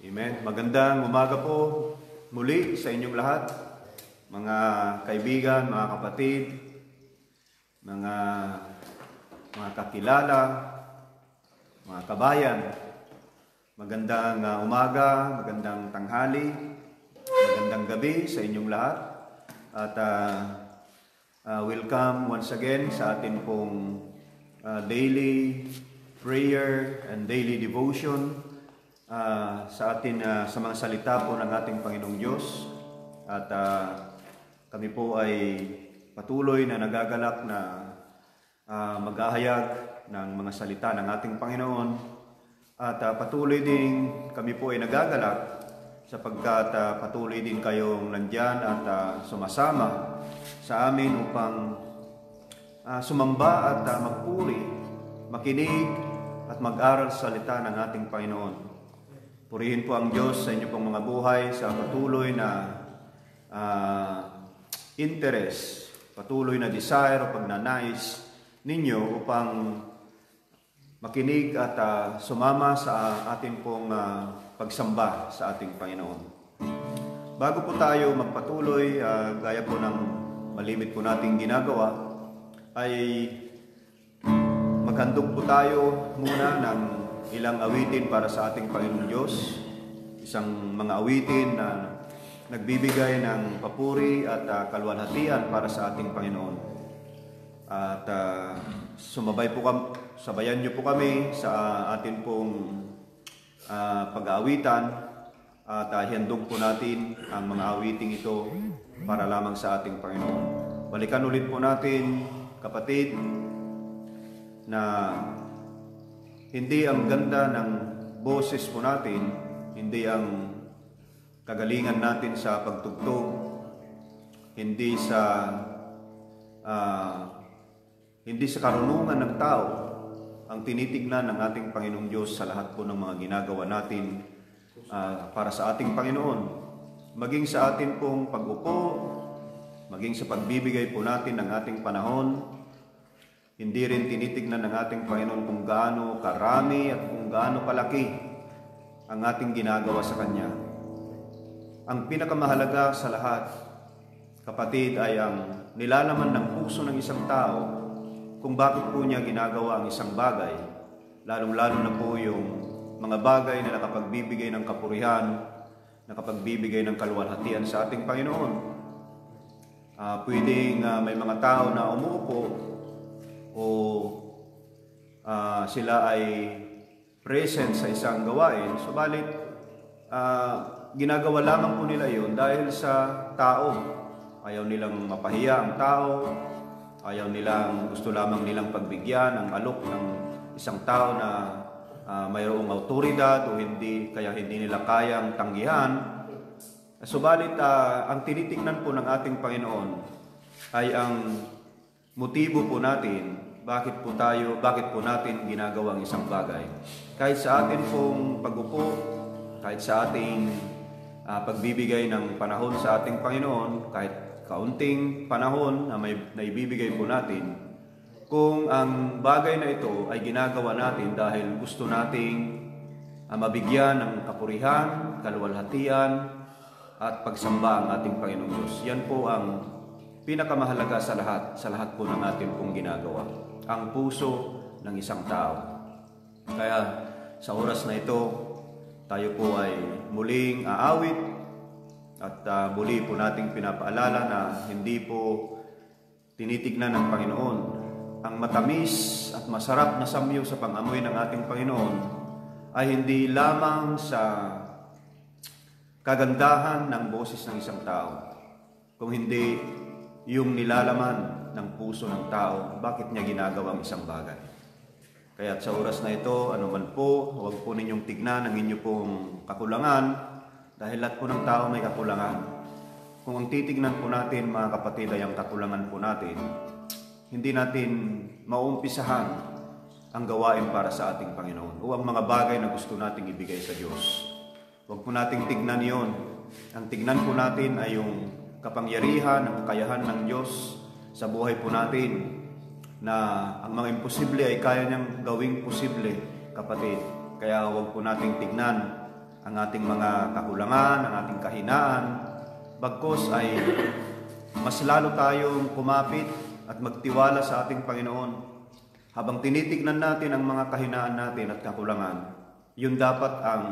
Amen. Magandang umaga po muli sa inyong lahat, mga kaibigan, mga kapatid, mga kakilala, mga kabayan. Magandang umaga, magandang tanghali, magandang gabi sa inyong lahat. At welcome once again sa atin pong daily prayer and daily devotion sa atin sa mga salita po ng ating Panginoong Diyos. At kami po ay patuloy na nagagalak na maghahayag ng mga salita ng ating Panginoon. At patuloy din kami po ay nagagalak sapagkat patuloy din kayong nandyan at sumasama sa amin upang sumamba at magpuri, makinig at mag-aral sa salita ng ating Panginoon. Purihin po ang Diyos sa inyo pong mga buhay sa patuloy na interest, patuloy na desire o pagnanais ninyo upang makinig at sumama sa ating pong pagsamba sa ating Panginoon. Bago po tayo magpatuloy, gaya po ng malimit po nating ginagawa, ay maghandog po tayo muna ng ilang awitin para sa ating Panginoon Diyos. Isang mga awitin na nagbibigay ng papuri at kaluwalhatian para sa ating Panginoon. At sabayan niyo po kami sa atin pong pag-aawitan at hihandog po natin ang mga awiting ito para lamang sa ating Panginoon. Balikan ulit po natin, kapatid, na hindi ang ganda ng boses po natin, hindi ang kagalingan natin sa pagtugtog, hindi sa karunungan ng tao ang tinitignan ng ating Panginoong Diyos sa lahat po ng mga ginagawa natin para sa ating Panginoon. Maging sa atin pong pag-upo, maging sa pagbibigay po natin ng ating panahon, hindi rin tinitignan ng ating Panginoon kung gaano karami at kung gaano kalaki ang ating ginagawa sa Kanya. Ang pinakamahalaga sa lahat, kapatid, ay ang nilalaman ng puso ng isang tao kung bakit po niya ginagawa ang isang bagay, lalong-lalo na po yung mga bagay na nakapagbibigay ng kapurihan, nakapagbibigay ng kaluwalhatian sa ating Panginoon. Pwedeng may mga tao na umuupo o sila ay present sa isang gawain, subalit ginagawa lamang po nila yun dahil sa tao. Ayaw nilang mapahiya ang tao, ayaw nilang, gusto lamang nilang pagbigyan ang alok ng isang tao na mayroong autoridad o kaya hindi nila kayang tanggihan. Subalit ang tinitingnan po ng ating Panginoon ay ang motibo po natin, bakit po natin ginagawa ang isang bagay. Kahit sa atin pong pag-upo, kahit sa ating pagbibigay ng panahon sa ating Panginoon, kahit kaunting panahon na naibibigay po natin, kung ang bagay na ito ay ginagawa natin dahil gusto nating mabigyan ng kapurihan, kaluwalhatian, at pagsamba ang ating Panginoong Diyos, yan po ang pinakamahalaga sa lahat po ng atin pong ginagawa, ang puso ng isang tao. Kaya sa oras na ito, tayo po ay muling aawit at muli po nating pinapaalala na hindi po tinitignan ng Panginoon ang matamis at masarap na samyo sa pang-amoy ng ating Panginoon ay hindi lamang sa kagandahan ng boses ng isang tao, kung hindi yung nilalaman ng puso ng tao, bakit niya ginagawa ang isang bagay. Kaya sa oras na ito, anuman po, huwag po ninyong tignan ang inyo pong kakulangan, dahil lahat po ng tao may kakulangan. Kung ang titignan po natin, mga kapatid, ay ang kakulangan po natin, hindi natin maumpisahan ang gawain para sa ating Panginoon o ang mga bagay na gusto nating ibigay sa Diyos. Huwag po nating tignan yon. Ang tignan po natin ay yung kapangyarihan, ang kakayahan ng Diyos sa buhay po natin, na ang mga imposible ay kaya niyang gawing posible, kapatid. Kaya huwag po nating tignan ang ating mga kakulangan, ang ating kahinaan. Bagkus ay mas lalo tayong kumapit at magtiwala sa ating Panginoon. Habang tinitignan natin ang mga kahinaan natin at kakulangan, yun dapat ang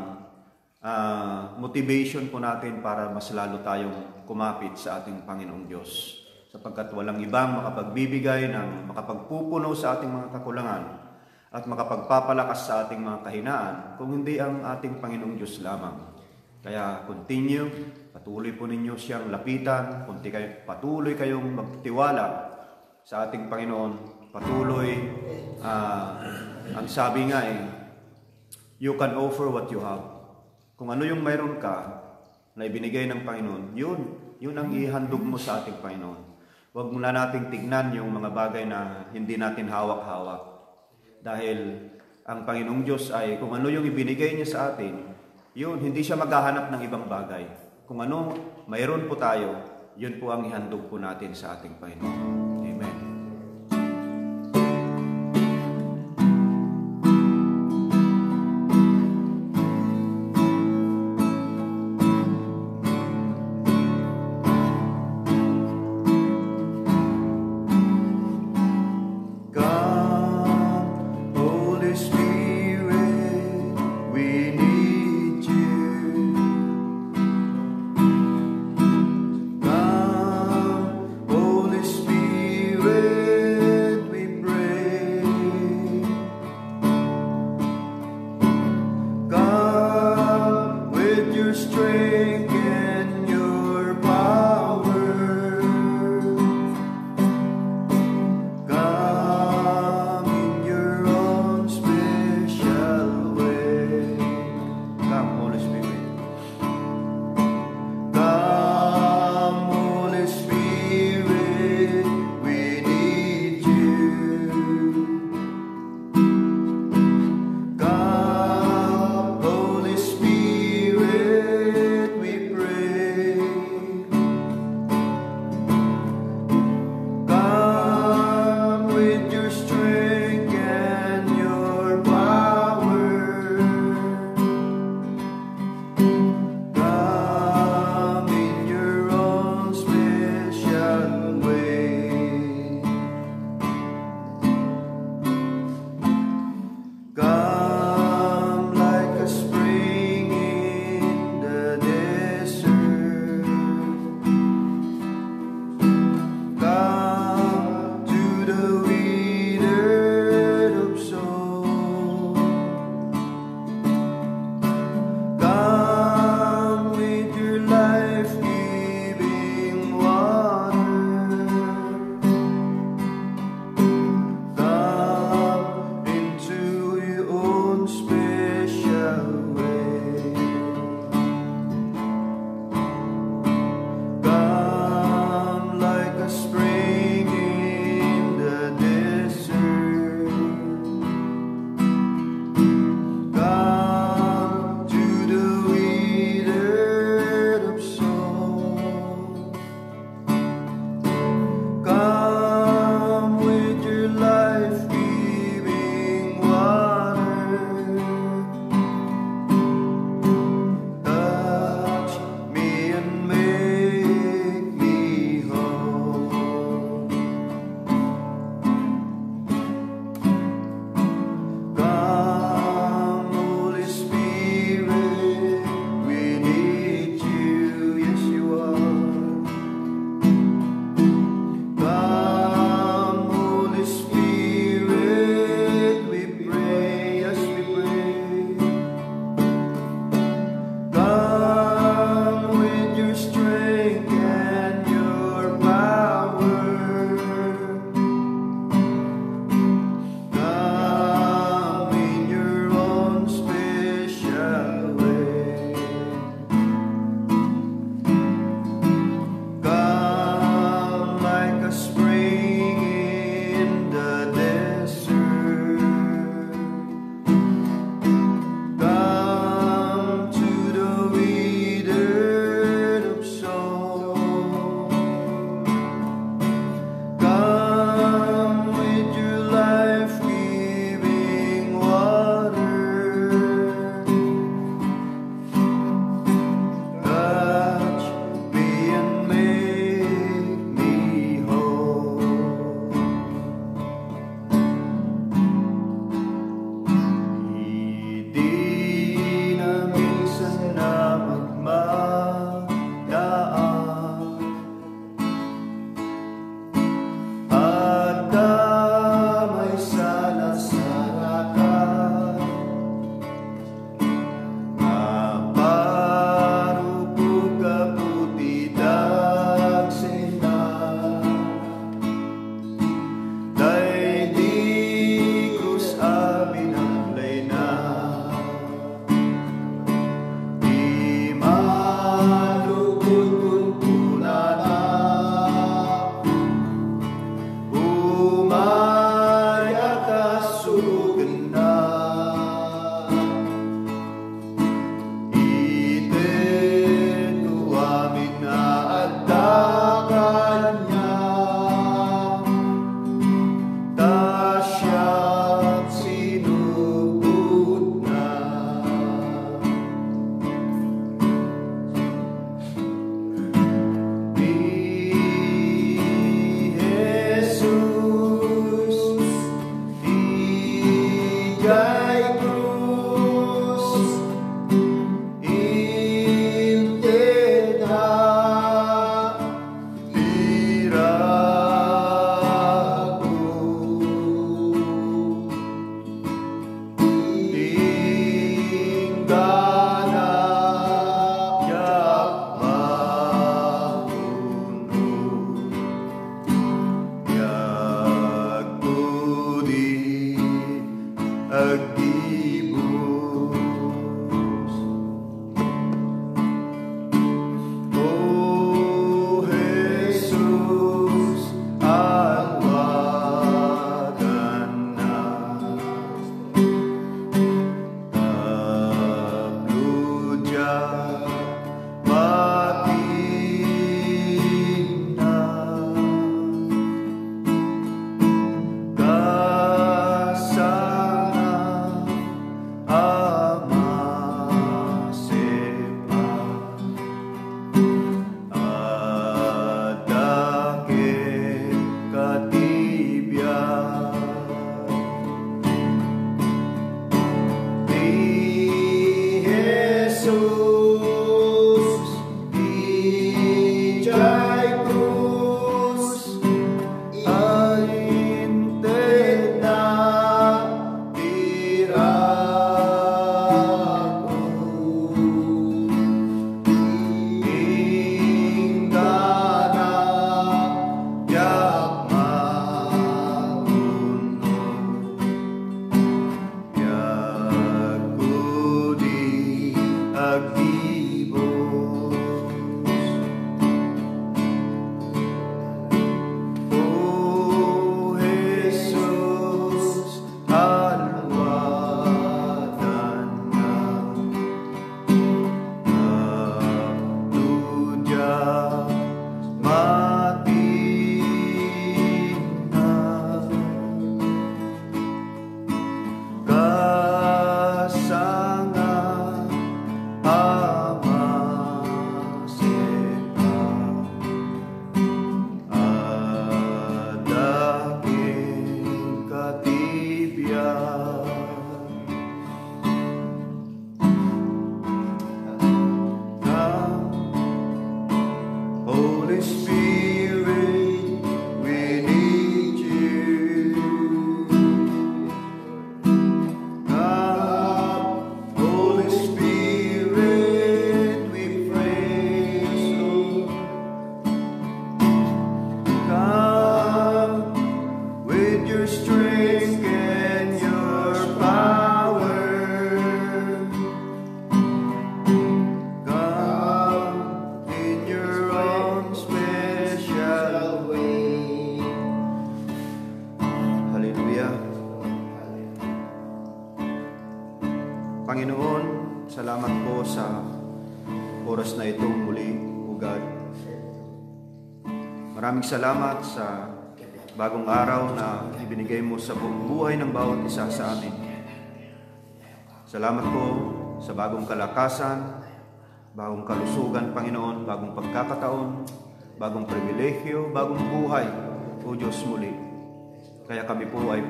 motivation po natin para mas lalo tayong kumapit sa ating Panginoong Diyos. Sapagkat walang ibang makapagbibigay ng makapagpupuno sa ating mga kakulangan at makapagpapalakas sa ating mga kahinaan kung hindi ang ating Panginoong Diyos lamang. Kaya patuloy po ninyo siyang lapitan, patuloy kayong magtiwala sa ating Panginoon, patuloy, ang sabi nga you can offer what you have. Kung ano yung mayroon ka na ibinigay ng Panginoon, yun ang ihandog mo sa ating Panginoon. Huwag muna nating tignan yung mga bagay na hindi natin hawak-hawak. Dahil ang Panginoong Diyos ay kung ano yung ibinigay niya sa atin, yun, hindi siya maghahanap ng ibang bagay. Kung ano mayroon po tayo, yun po ang ihandog po natin sa ating Panginoon. Amen. Holy Spirit. Panginoon, salamat po sa oras na itong muli, O God. Maraming salamat sa bagong araw na ibinigay mo sa buong buhay ng bawat isa sa amin. Salamat po sa bagong kalakasan, bagong kalusugan, Panginoon, bagong pagkakataon, bagong pribilehyo, bagong buhay, O Diyos muli. Kaya kami po ay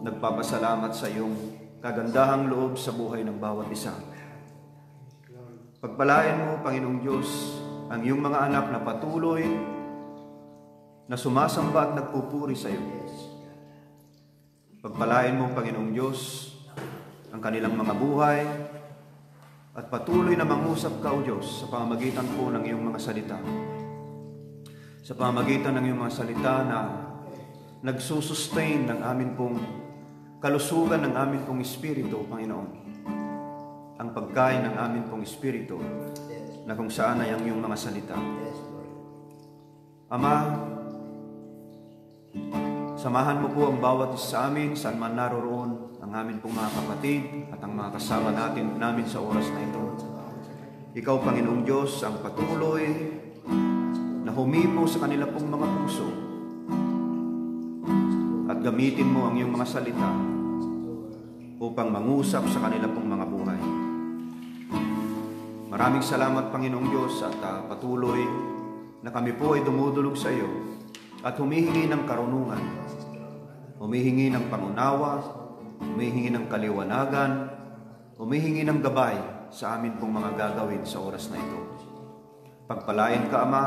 nagpapasalamat sa iyong kagandahang loob sa buhay ng bawat isa. Pagpalain mo, Panginoong Diyos, ang iyong mga anak na patuloy na sumasamba at nagpupuri sa iyo. Pagpalain mo, Panginoong Diyos, ang kanilang mga buhay at patuloy na mangusap ka, O Diyos, sa pamamagitan po ng iyong mga salita. Sa pamamagitan ng iyong mga salita na nagsusustain ng amin pong kalusugan ng amin pong espiritu, Panginoon. Ang pagkain ng amin pong espiritu na kung saan ay ang iyong mga salita. Ama, samahan mo po ang bawat isa sa amin, saan man naroroon ang amin pong mga kapatid at ang mga kasama namin sa oras na ito. Ikaw, Panginoong Diyos, ang patuloy na humipo sa kanila pong mga puso at gamitin mo ang iyong mga salita upang mangusap sa kanila pong mga buhay. Maraming salamat, Panginoong Diyos, at patuloy na kami po ay dumudulog sa iyo at humihingi ng karunungan, humihingi ng pangunawa, humihingi ng kaliwanagan, humihingi ng gabay sa amin pong mga gagawin sa oras na ito. Pagpalain ka, Ama,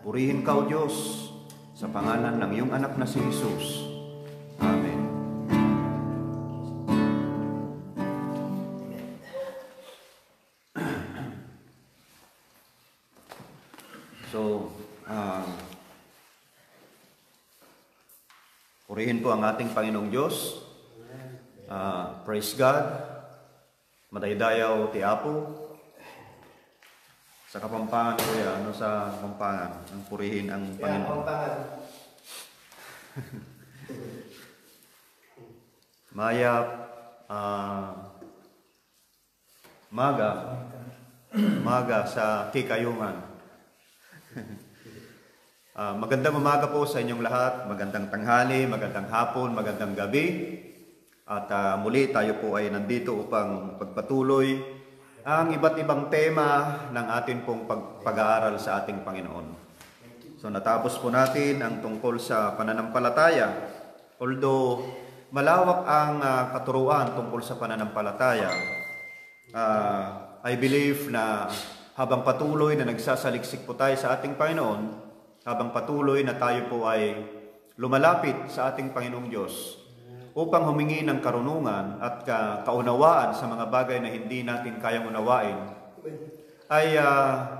purihin ka, O Diyos, sa pangalan ng iyong anak na si Jesus. Amen. So, purihin po ang ating Panginoong Diyos. Praise God. Madaydayaw ti Apo. Sa Kapampangan ko ano sa Kapampangan, ang purihin ang Panginoon. Mayap, maga sa Kikayungan. Magandang umaga po sa inyong lahat, magandang tanghali, magandang hapon, magandang gabi. At muli tayo po ay nandito upang pagpatuloy ang iba't ibang tema ng atin pong pag-aaral sa ating Panginoon. So natapos po natin ang tungkol sa pananampalataya. Although malawak ang katuruan tungkol sa pananampalataya, I believe na habang patuloy na nagsasaliksik po tayo sa ating Panginoon, habang patuloy na tayo po ay lumalapit sa ating Panginoong Diyos upang humingi ng karunungan at kaunawaan sa mga bagay na hindi natin kayang unawain, ay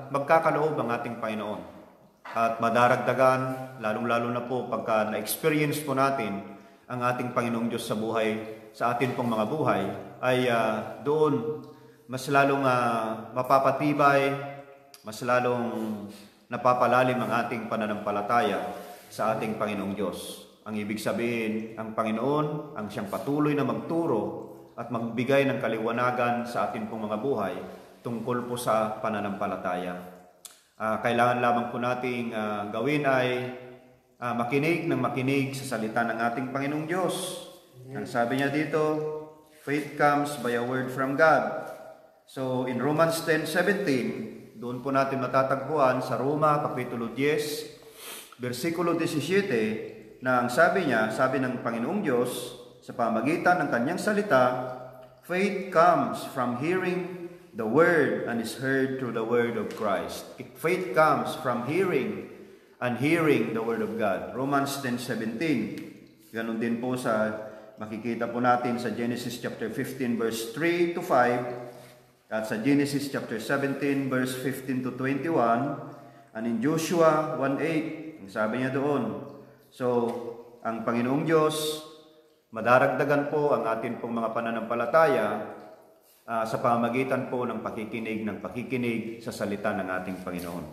magkakaloob ang ating Panginoon. At madaragdagan, lalong-lalo na po pagka na-experience po natin ang ating Panginoong Diyos sa atin pong mga buhay, ay doon mas lalong mapapatibay, mas lalong napapalalim ang ating pananampalataya sa ating Panginoong Diyos. Ang ibig sabihin, ang Panginoon ang siyang patuloy na magturo at magbigay ng kaliwanagan sa atin pong mga buhay tungkol po sa pananampalataya. Kailangan lamang po nating gawin ay makinig ng makinig sa salita ng ating Panginoong Diyos. Ang sabi niya dito, faith comes by a word from God. So in Romans 10:17, doon po natin matatagpuan sa Roma Kapitulo 10, versikulo 17, na ang sabi ng Panginoong Diyos sa pamagitan ng kanyang salita, faith comes from hearing the word and is heard through the word of Christ. Faith comes from hearing and hearing the word of God. Romans 10:17. Ganon din po makikita po natin sa Genesis chapter 15 verse 3 to 5 at sa Genesis chapter 17 verse 15 to 21 and in Joshua 1:8. Ang sabi niya doon, so, ang Panginoong Diyos, madaragdagan po ang atin pong mga pananampalataya sa pamamagitan po ng pakikinig sa salita ng ating Panginoon.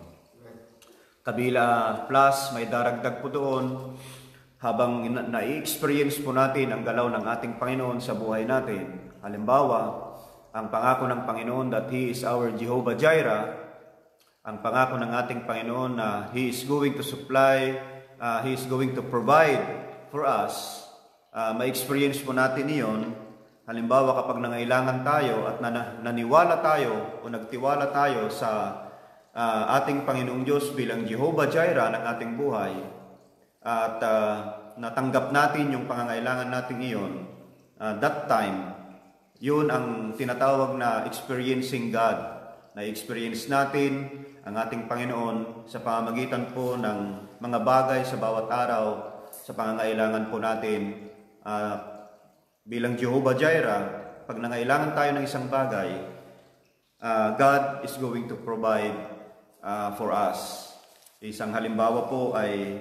Kabila plus, may daragdag po doon, habang na-experience po natin ang galaw ng ating Panginoon sa buhay natin. Halimbawa, ang pangako ng Panginoon that He is our Jehovah Jireh, ang pangako ng ating Panginoon na He is going to supply, He is going to provide for us. Ma-experience po natin iyon. Halimbawa, kapag nangailangan tayo at naniwala tayo o nagtiwala tayo sa ating Panginoong Diyos bilang Jehovah Jireh ng ating buhay at natanggap natin yung pangangailangan natin iyon, that time, yun ang tinatawag na experiencing God. Na-experience natin ang ating Panginoon sa pamamagitan po ng mga bagay sa bawat araw sa pangangailangan po natin. Bilang Jehovah Jireh, pag nangailangan tayo ng isang bagay, God is going to provide for us. Isang halimbawa po ay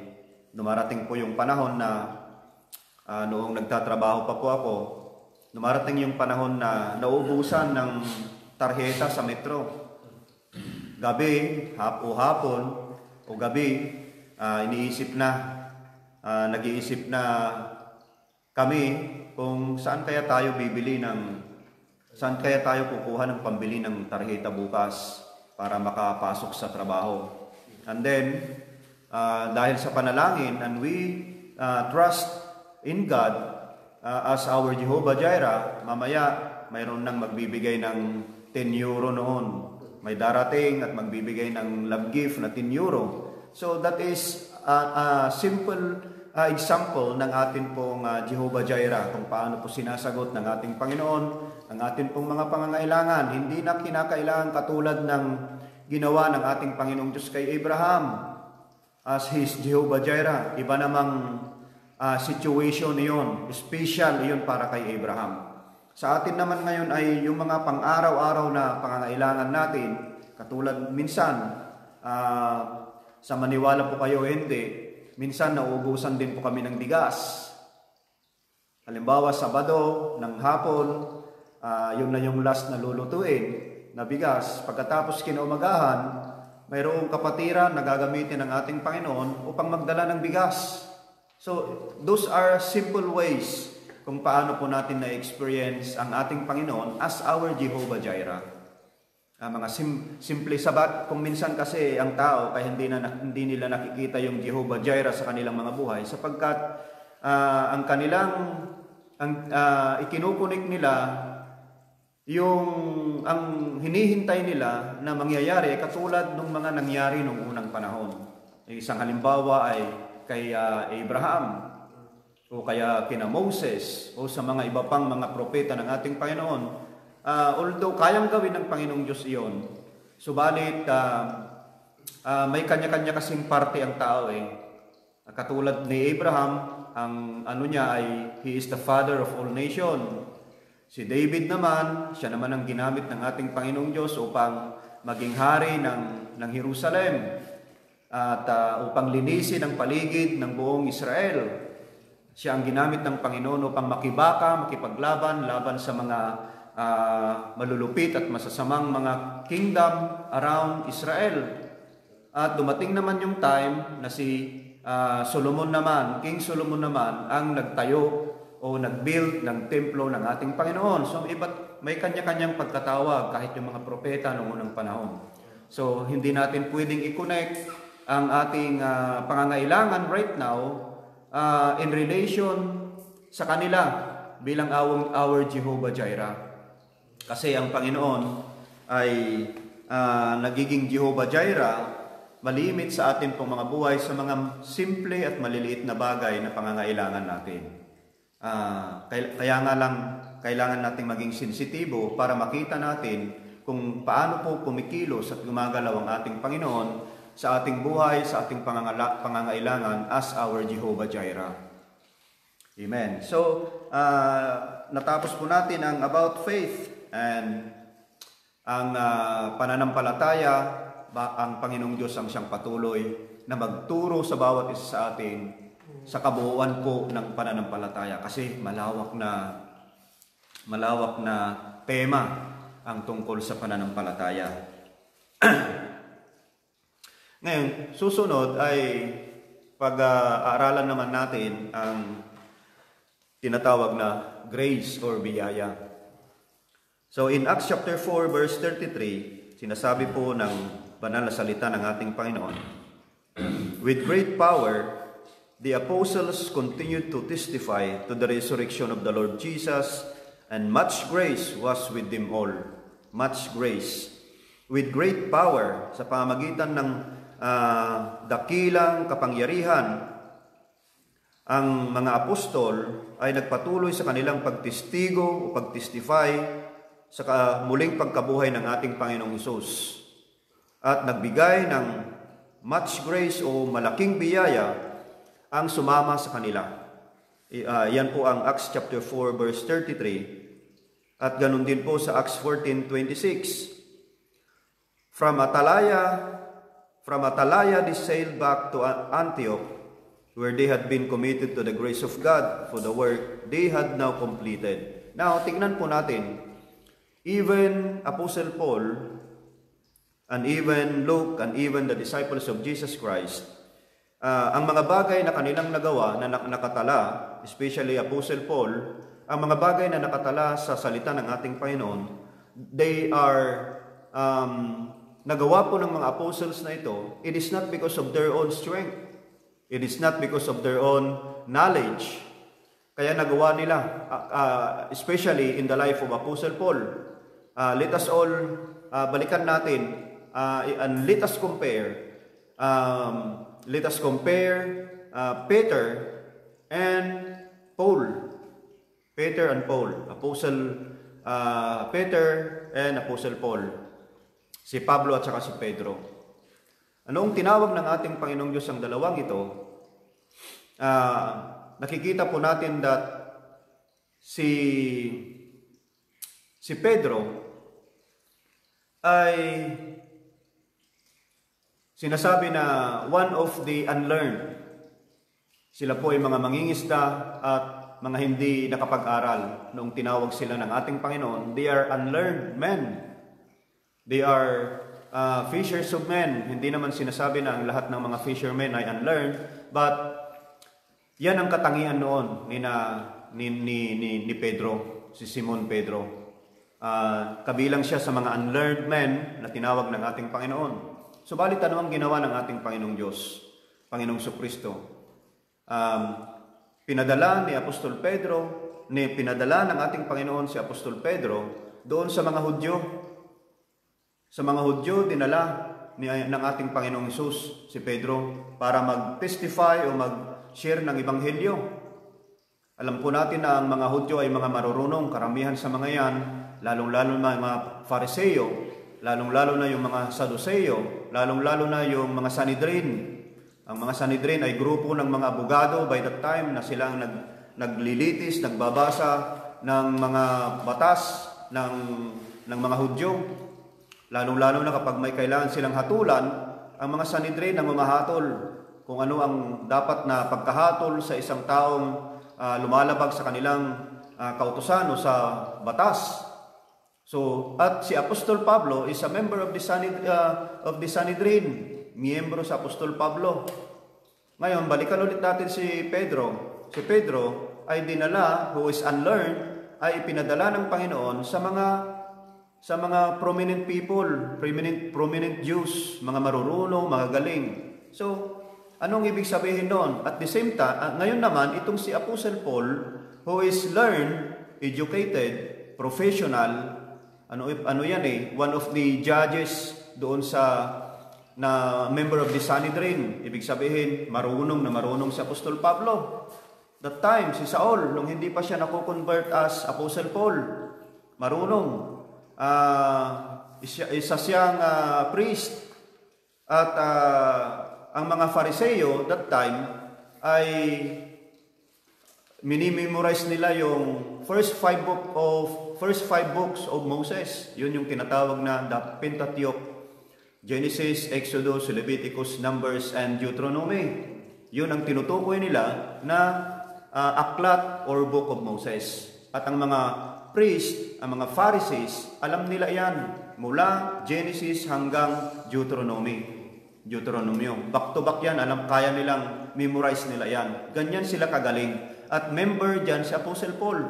dumarating po yung panahon na noong nagtatrabaho pa po ako, dumarating yung panahon na nauubusan ng tarjeta sa metro. Gabi, hapon o gabi, nag-iisip na kami kung saan kaya tayo kukuha ng pambili ng tarjeta bukas para makapasok sa trabaho. And then, dahil sa panalangin, and we trust in God as our Jehovah Jireh, mamaya mayroon nang magbibigay ng 10 euro noon. May darating at magbibigay ng love gift na 10 euro. So that is a simple example ng atin pong Jehovah Jireh, kung paano po sinasagot ng ating Panginoon ang atin pong mga pangangailangan. Hindi na kinakailangan katulad ng ginawa ng ating Panginoong Diyos kay Abraham as his Jehovah Jireh. Iba namang situation iyon, special iyon para kay Abraham. Sa atin naman ngayon ay yung mga pang-araw-araw na pangangailangan natin, katulad minsan, sa maniwala po kayo hindi, minsan nauubusan din po kami ng bigas. Halimbawa, Sabado ng hapon, yun na yung last na lulutuin na bigas. Pagkatapos kinaumagahan, mayroong kapatiran na gagamitin ng ating Panginoon upang magdala ng bigas. So, those are simple ways kung paano po natin na-experience ang ating Panginoon as our Jehovah Jireh. Mga simple sabat, kung minsan kasi ang tao kaya hindi nila nakikita yung Jehovah Jireh sa kanilang mga buhay sapagkat ang ikinukunik nila ang hinihintay nila na mangyayari katulad ng mga nangyari nung unang panahon. Isang halimbawa ay kay Abraham o kaya kina Moses o sa mga iba pang mga propeta ng ating Panginoon. Although kayang gawin ng Panginoong Diyos iyon, subalit may kanya-kanya kasing parte ang tao eh. Katulad ni Abraham, ang ano niya ay he is the father of all nation. Si David naman, siya naman ang ginamit ng ating Panginoong Diyos upang maging hari ng Jerusalem at upang linisin ang paligid ng buong Israel. Siya ang ginamit ng Panginoon upang makipaglaban sa mga malulupit at masasamang mga kingdom around Israel. At dumating naman yung time na si King Solomon naman, ang nagtayo o nag-build ng templo ng ating Panginoon. So may kanya-kanyang pagkatawag kahit yung mga propeta noong unang panahon. So hindi natin pwedeng i-connect ang ating pangangailangan right now in relation sa kanila bilang our Jehovah Jireh. Kasi ang Panginoon ay nagiging Jehovah Jireh, malimit sa atin pong mga buhay sa mga simple at maliliit na bagay na pangangailangan natin. Kaya nga lang, kailangan nating maging sensitibo para makita natin kung paano po kumikilos at gumagalaw ang ating Panginoon sa ating buhay, sa ating pangangailangan as our Jehovah Jireh. Amen. So, natapos po natin ang about faith and ang pananampalataya. Ang Panginoong Diyos ang siyang patuloy na magturo sa bawat isa sa atin sa kabuuan po ng pananampalataya. Kasi malawak na tema ang tungkol sa pananampalataya. Ngayon, susunod ay pag-aaralan naman natin ang tinatawag na grace or biyaya. So in Acts chapter 4 verse 33, sinasabi po ng banal na salita ng ating Panginoon, with great power, the apostles continued to testify to the resurrection of the Lord Jesus, and much grace was with them all. Much grace. With great power, sa pamamagitan ng dakilang kapangyarihan, ang mga apostol ay nagpatuloy sa kanilang pagtestigo o pagtestify sa muling pagkabuhay ng ating Panginoong Hesus. At nagbigay ng much grace o malaking biyaya ang sumama sa kanila. Yan po ang Acts chapter 4 verse 33. At ganun din po sa Acts 14:26. From Atalaya they sailed back to Antioch, where they had been committed to the grace of God for the work they had now completed. Now, tingnan po natin, even Apostle Paul and even Luke, and even the disciples of Jesus Christ, ang mga bagay na kanilang nagawa na nakatala, especially Apostle Paul, ang mga bagay na nakatala sa salita ng ating Panginoon, they are, nagawa po ng mga apostles na ito, it is not because of their own strength. It is not because of their own knowledge. Kaya nagawa nila, especially in the life of Apostle Paul. Let us all balikan natin, and let us compare Peter and Paul. Peter and Paul. Apostle Peter and Apostle Paul. Si Pablo at saka si Pedro. Anong tinawag ng ating Panginoong Diyos ang dalawang ito? Nakikita po natin that si Pedro ay sinasabi na one of the unlearned. Sila po ay mga mangingisda at mga hindi nakapag-aral noong tinawag sila ng ating Panginoon. They are unlearned men. They are fishers of men. Hindi naman sinasabi na ang lahat ng mga fishermen ay unlearned, but yan ang katangian noon ni Pedro, si Simon Pedro. Kabilang siya sa mga unlearned men na tinawag ng ating Panginoon. Subalit ano ang ginawa ng ating Panginoong Diyos, Panginoong Jesucristo? Pinadala ng ating Panginoon si Apostol Pedro doon sa mga Hudyo. Sa mga Hudyo, dinala ng ating Panginoong Hesus si Pedro para mag-testify o mag-share ng Ebanghelyo. Alam po natin na ang mga Hudyo ay mga marurunong, karamihan sa mga yan, lalong-lalo na yung mga Fariseo, lalong-lalo na yung mga Saduseo, lalong-lalo na yung mga Sanhedrin. Ang mga Sanhedrin ay grupo ng mga abogado by that time na silang naglilitis, nagbabasa ng mga batas ng mga Hudyo. Lalong-lalo na kapag may kailangan silang hatulan, ang mga Sanhedrin ang mamahatol kung ano ang dapat na pagkahatol sa isang taong lumalabag sa kanilang kautusan o sa batas. So, at si Apostol Pablo is a member of the Sanhedrin, miyembro sa Apostol Pablo. Ngayon, balikan ulit natin si Pedro. Si Pedro ay dinala, who is unlearned, ay ipinadala ng Panginoon sa mga prominent people, prominent Jews, mga marurunong, mga galing. So, anong ibig sabihin noon? At the same time, ngayon naman, itong si Apostle Paul, who is learned, educated, professional, ano yan one of the judges doon na member of the Sanhedrin. Ibig sabihin, marunong si Apostol Pablo. That time, si Saul, nung hindi pa siya nakukonvert as Apostle Paul, marunong. Isa siyang priest. At ang mga Fariseo that time ay minimemorize nila yung first five books of Moses. Yun yung tinatawag na the Pentateuch: Genesis, Exodus, Leviticus, Numbers, and Deuteronomy. Yun ang tinutukoy nila na aklat or book of Moses. At ang mga priest, ang mga Pharisees, alam nila yan mula Genesis hanggang Deuteronomy. Back to back yan, kaya nilang memorize nila yan. Ganyan sila kagaling. At member dyan si Apostle Paul.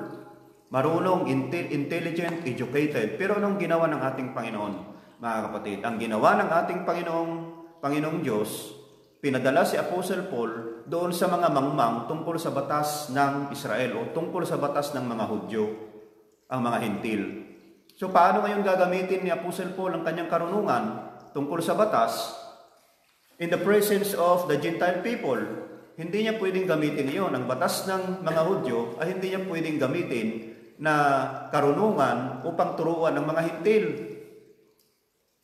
Marunong, intelligent, educated. Pero anong ginawa ng ating Panginoon, mga kapatid? Ang ginawa ng ating Panginoong Diyos, pinadala si Apostle Paul doon sa mga mangmang tungkol sa batas ng Israel o tungkol sa batas ng mga Hudyo, ang mga Hintil. So paano ngayon gagamitin ni Apostle Paul ang kanyang karunungan tungkol sa batas in the presence of the Gentile people? Hindi niya pwedeng gamitin iyon. Ang batas ng mga Hudyo ay hindi niya pwedeng gamitin na karunungan upang turuan ng mga Hintil.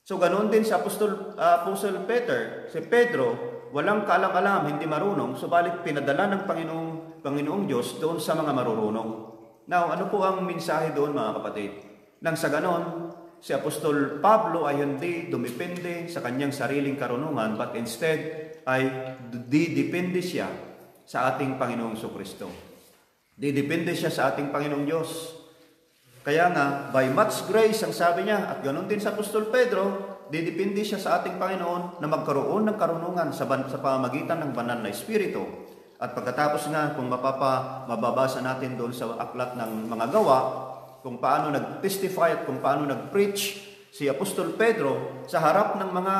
So ganoon din si Apostle Peter, si Pedro, walang kaalam-alam, hindi marunong, subalit pinadala ng Panginoong Diyos doon sa mga marurunong. Now, ano po ang mensahe doon, mga kapatid? Nang sa ganon, si Apostol Pablo ay hindi dumipende sa kanyang sariling karunungan, but instead ay didepende siya sa ating Panginoong Kristo. Didepende siya sa ating Panginoong Diyos. Kaya nga, by much grace, ang sabi niya, at ganon din sa Apostol Pedro, didepende siya sa ating Panginoon na magkaroon ng karunungan sa pamamagitan ng banal na Espiritu. At pagkatapos nga, kung mababasa natin doon sa aklat ng mga gawa, kung paano nag-testify at kung paano nag-preach si Apostol Pedro sa harap ng mga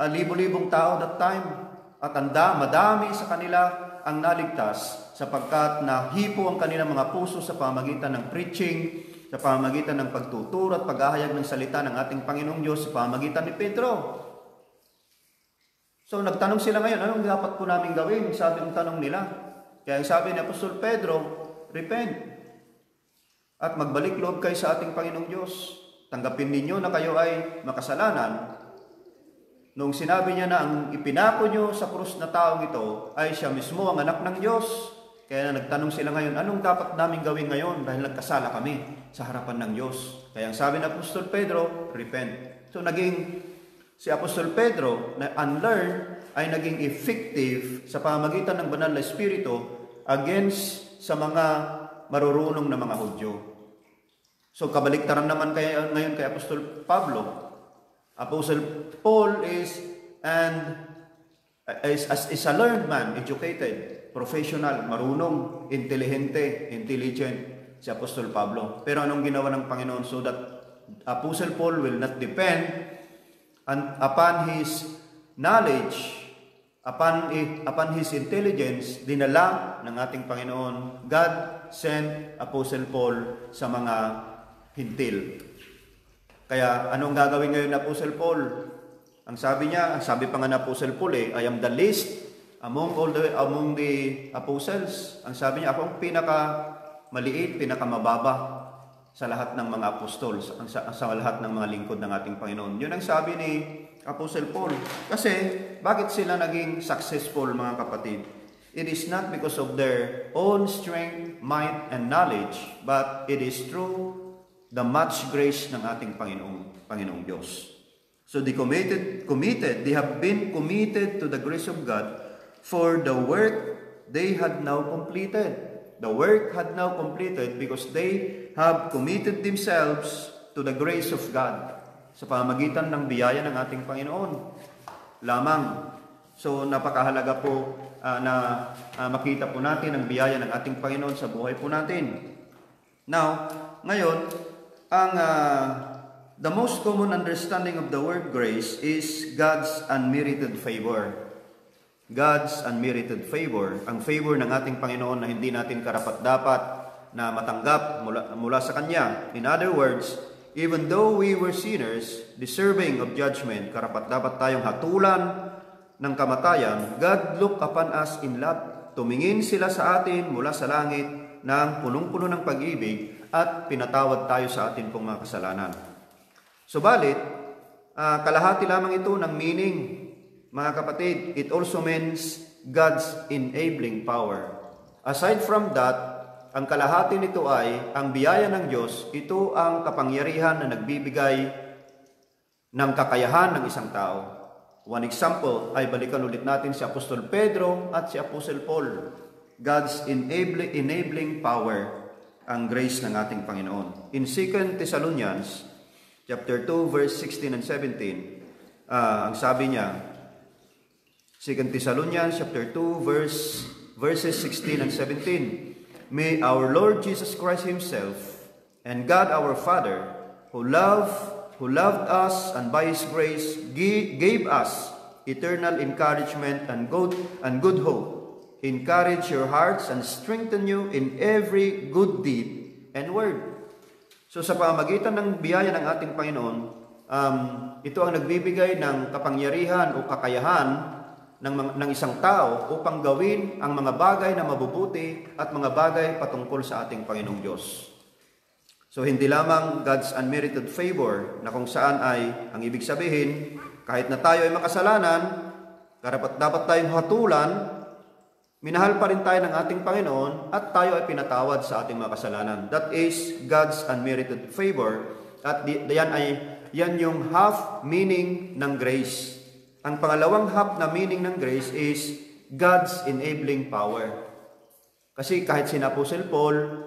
libo-libong tao that time. At madami sa kanila ang naligtas sapagkat nahipo ang kanilang mga puso sa pamamagitan ng preaching, sa pamamagitan ng pagtuturo at paghahayag ng salita ng ating Panginoong Diyos sa pamamagitan ni Pedro. So nagtanong sila ngayon, anong dapat po namin gawin? Sabi ng tanong nila. Kaya sabi ni Apostol Pedro, repent at magbalik loob kayo sa ating Panginoong Diyos. Tanggapin ninyo na kayo ay makasalanan. Nung sinabi niya na ang ipinako nyo sa krus na taong ito ay siya mismo ang anak ng Diyos. Kaya nagtanong sila ngayon, anong dapat namin gawin ngayon dahil nagkasala kami sa harapan ng Diyos? Kaya ang sabi ng Apostol Pedro, repent. So si Apostol Pedro na unlearned ay naging effective sa pamamagitan ng banal na Espiritu against sa mga marurunong na mga Hudyo. So kabaliktaran naman ngayon kay Apostol Pablo. Apostle Paul is a learned man, educated, professional, marunong, intelligent si Apostol Pablo. Pero anong ginawa ng Panginoon so that Apostle Paul will not depend upon his knowledge, upon his intelligence, dinala ng ating Panginoon. God sent Apostle Paul sa mga Hintil. Kaya anong gagawin ngayon ng Apostle Paul? Ang sabi pa nga ng Apostle Paul, I am the least among the apostles. Ang sabi niya, ako ang pinakamaliit, pinakamababa. sa lahat ng mga apostol, sa lahat ng mga lingkod ng ating Panginoon. Yun ang sabi ni Apostle Paul. Kasi, bakit sila naging successful, mga kapatid? It is not because of their own strength, might, and knowledge, but it is through the much grace ng ating Panginoong Diyos. So they they have been committed to the grace of God for the work they had now completed. The work had now completed because they have committed themselves to the grace of God sa pamamagitan ng biyaya ng ating Panginoon lamang. So napakahalaga po na makita po natin ang biyaya ng ating Panginoon sa buhay po natin. Now, ngayon, the most common understanding of the word grace is God's unmerited favor. God's unmerited favor, ang favor ng ating Panginoon na hindi natin karapat-dapat na matanggap mula sa Kanya. In other words, even though we were sinners, deserving of judgment, karapat-dapat tayong hatulan ng kamatayan, God looked upon us in love. Tumingin sila sa atin mula sa langit ng punong-puno ng pag-ibig at pinatawad tayo sa atin pong mga kasalanan. Subalit, kalahati lamang ito ng meaning, mga kapatid. It also means God's enabling power. Aside from that, ang kalahati nito ay ang biyaya ng Diyos. Ito ang kapangyarihan na nagbibigay ng kakayahan ng isang tao. One example ay balikan ulit natin si Apostol Pedro at si Apostle Paul. God's enabling power, ang grace ng ating Panginoon. In 2 Thessalonians chapter 2 verse 16 and 17, ang sabi niya, 2 Thessalonians chapter 2 verses 16 and 17. May our Lord Jesus Christ Himself and God our Father, who loved us and by His grace gave us eternal encouragement and good hope, encourage your hearts and strengthen you in every good deed and word. So sa pamamagitan ng biyaya ng ating Panginoon, ito ang nagbibigay ng kapangyarihan o kakayahan ng isang tao upang gawin ang mga bagay na mabubuti at mga bagay patungkol sa ating Panginoong Diyos. So hindi lamang God's unmerited favor na kung saan ay ang ibig sabihin, kahit na tayo ay makasalanan, dapat tayong hatulan, minahal pa rin tayo ng ating Panginoon at tayo ay pinatawad sa ating mga kasalanan. That is God's unmerited favor at yan yung half meaning ng grace. Ang pangalawang half na meaning ng grace is God's enabling power. Kasi kahit sina Apostle Paul,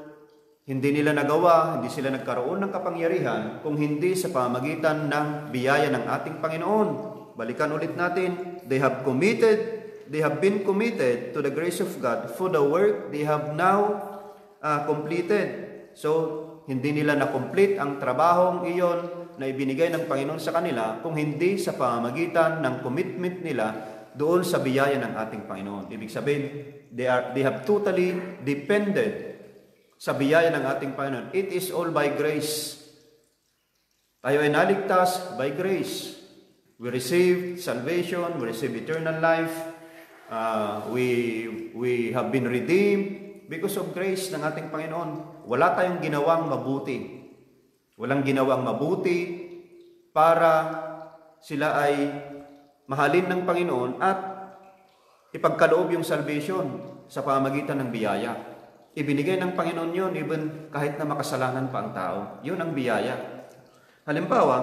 hindi nila nagawa, hindi sila nagkaroon ng kapangyarihan kung hindi sa pamamagitan ng biyaya ng ating Panginoon. Balikan ulit natin, they have been committed to the grace of God for the work they have now completed. So, hindi nila na-complete ang trabahong iyon na ibinigay ng Panginoon sa kanila kung hindi sa pamamagitan ng commitment nila doon sa biyaya ng ating Panginoon. Ibig sabihin, they have totally depended sa biyaya ng ating Panginoon. It is all by grace. Tayo ay naligtas by grace. We receive salvation, we receive eternal life, we have been redeemed because of grace ng ating Panginoon. Wala tayong ginawang mabuti. Walang ginawang mabuti para sila ay mahalin ng Panginoon at ipagkaloob yung salvation sa pamamagitan ng biyaya. Ibinigay ng Panginoon yun even kahit na makasalanan pa ang tao. Yun ang biyaya. Halimbawa,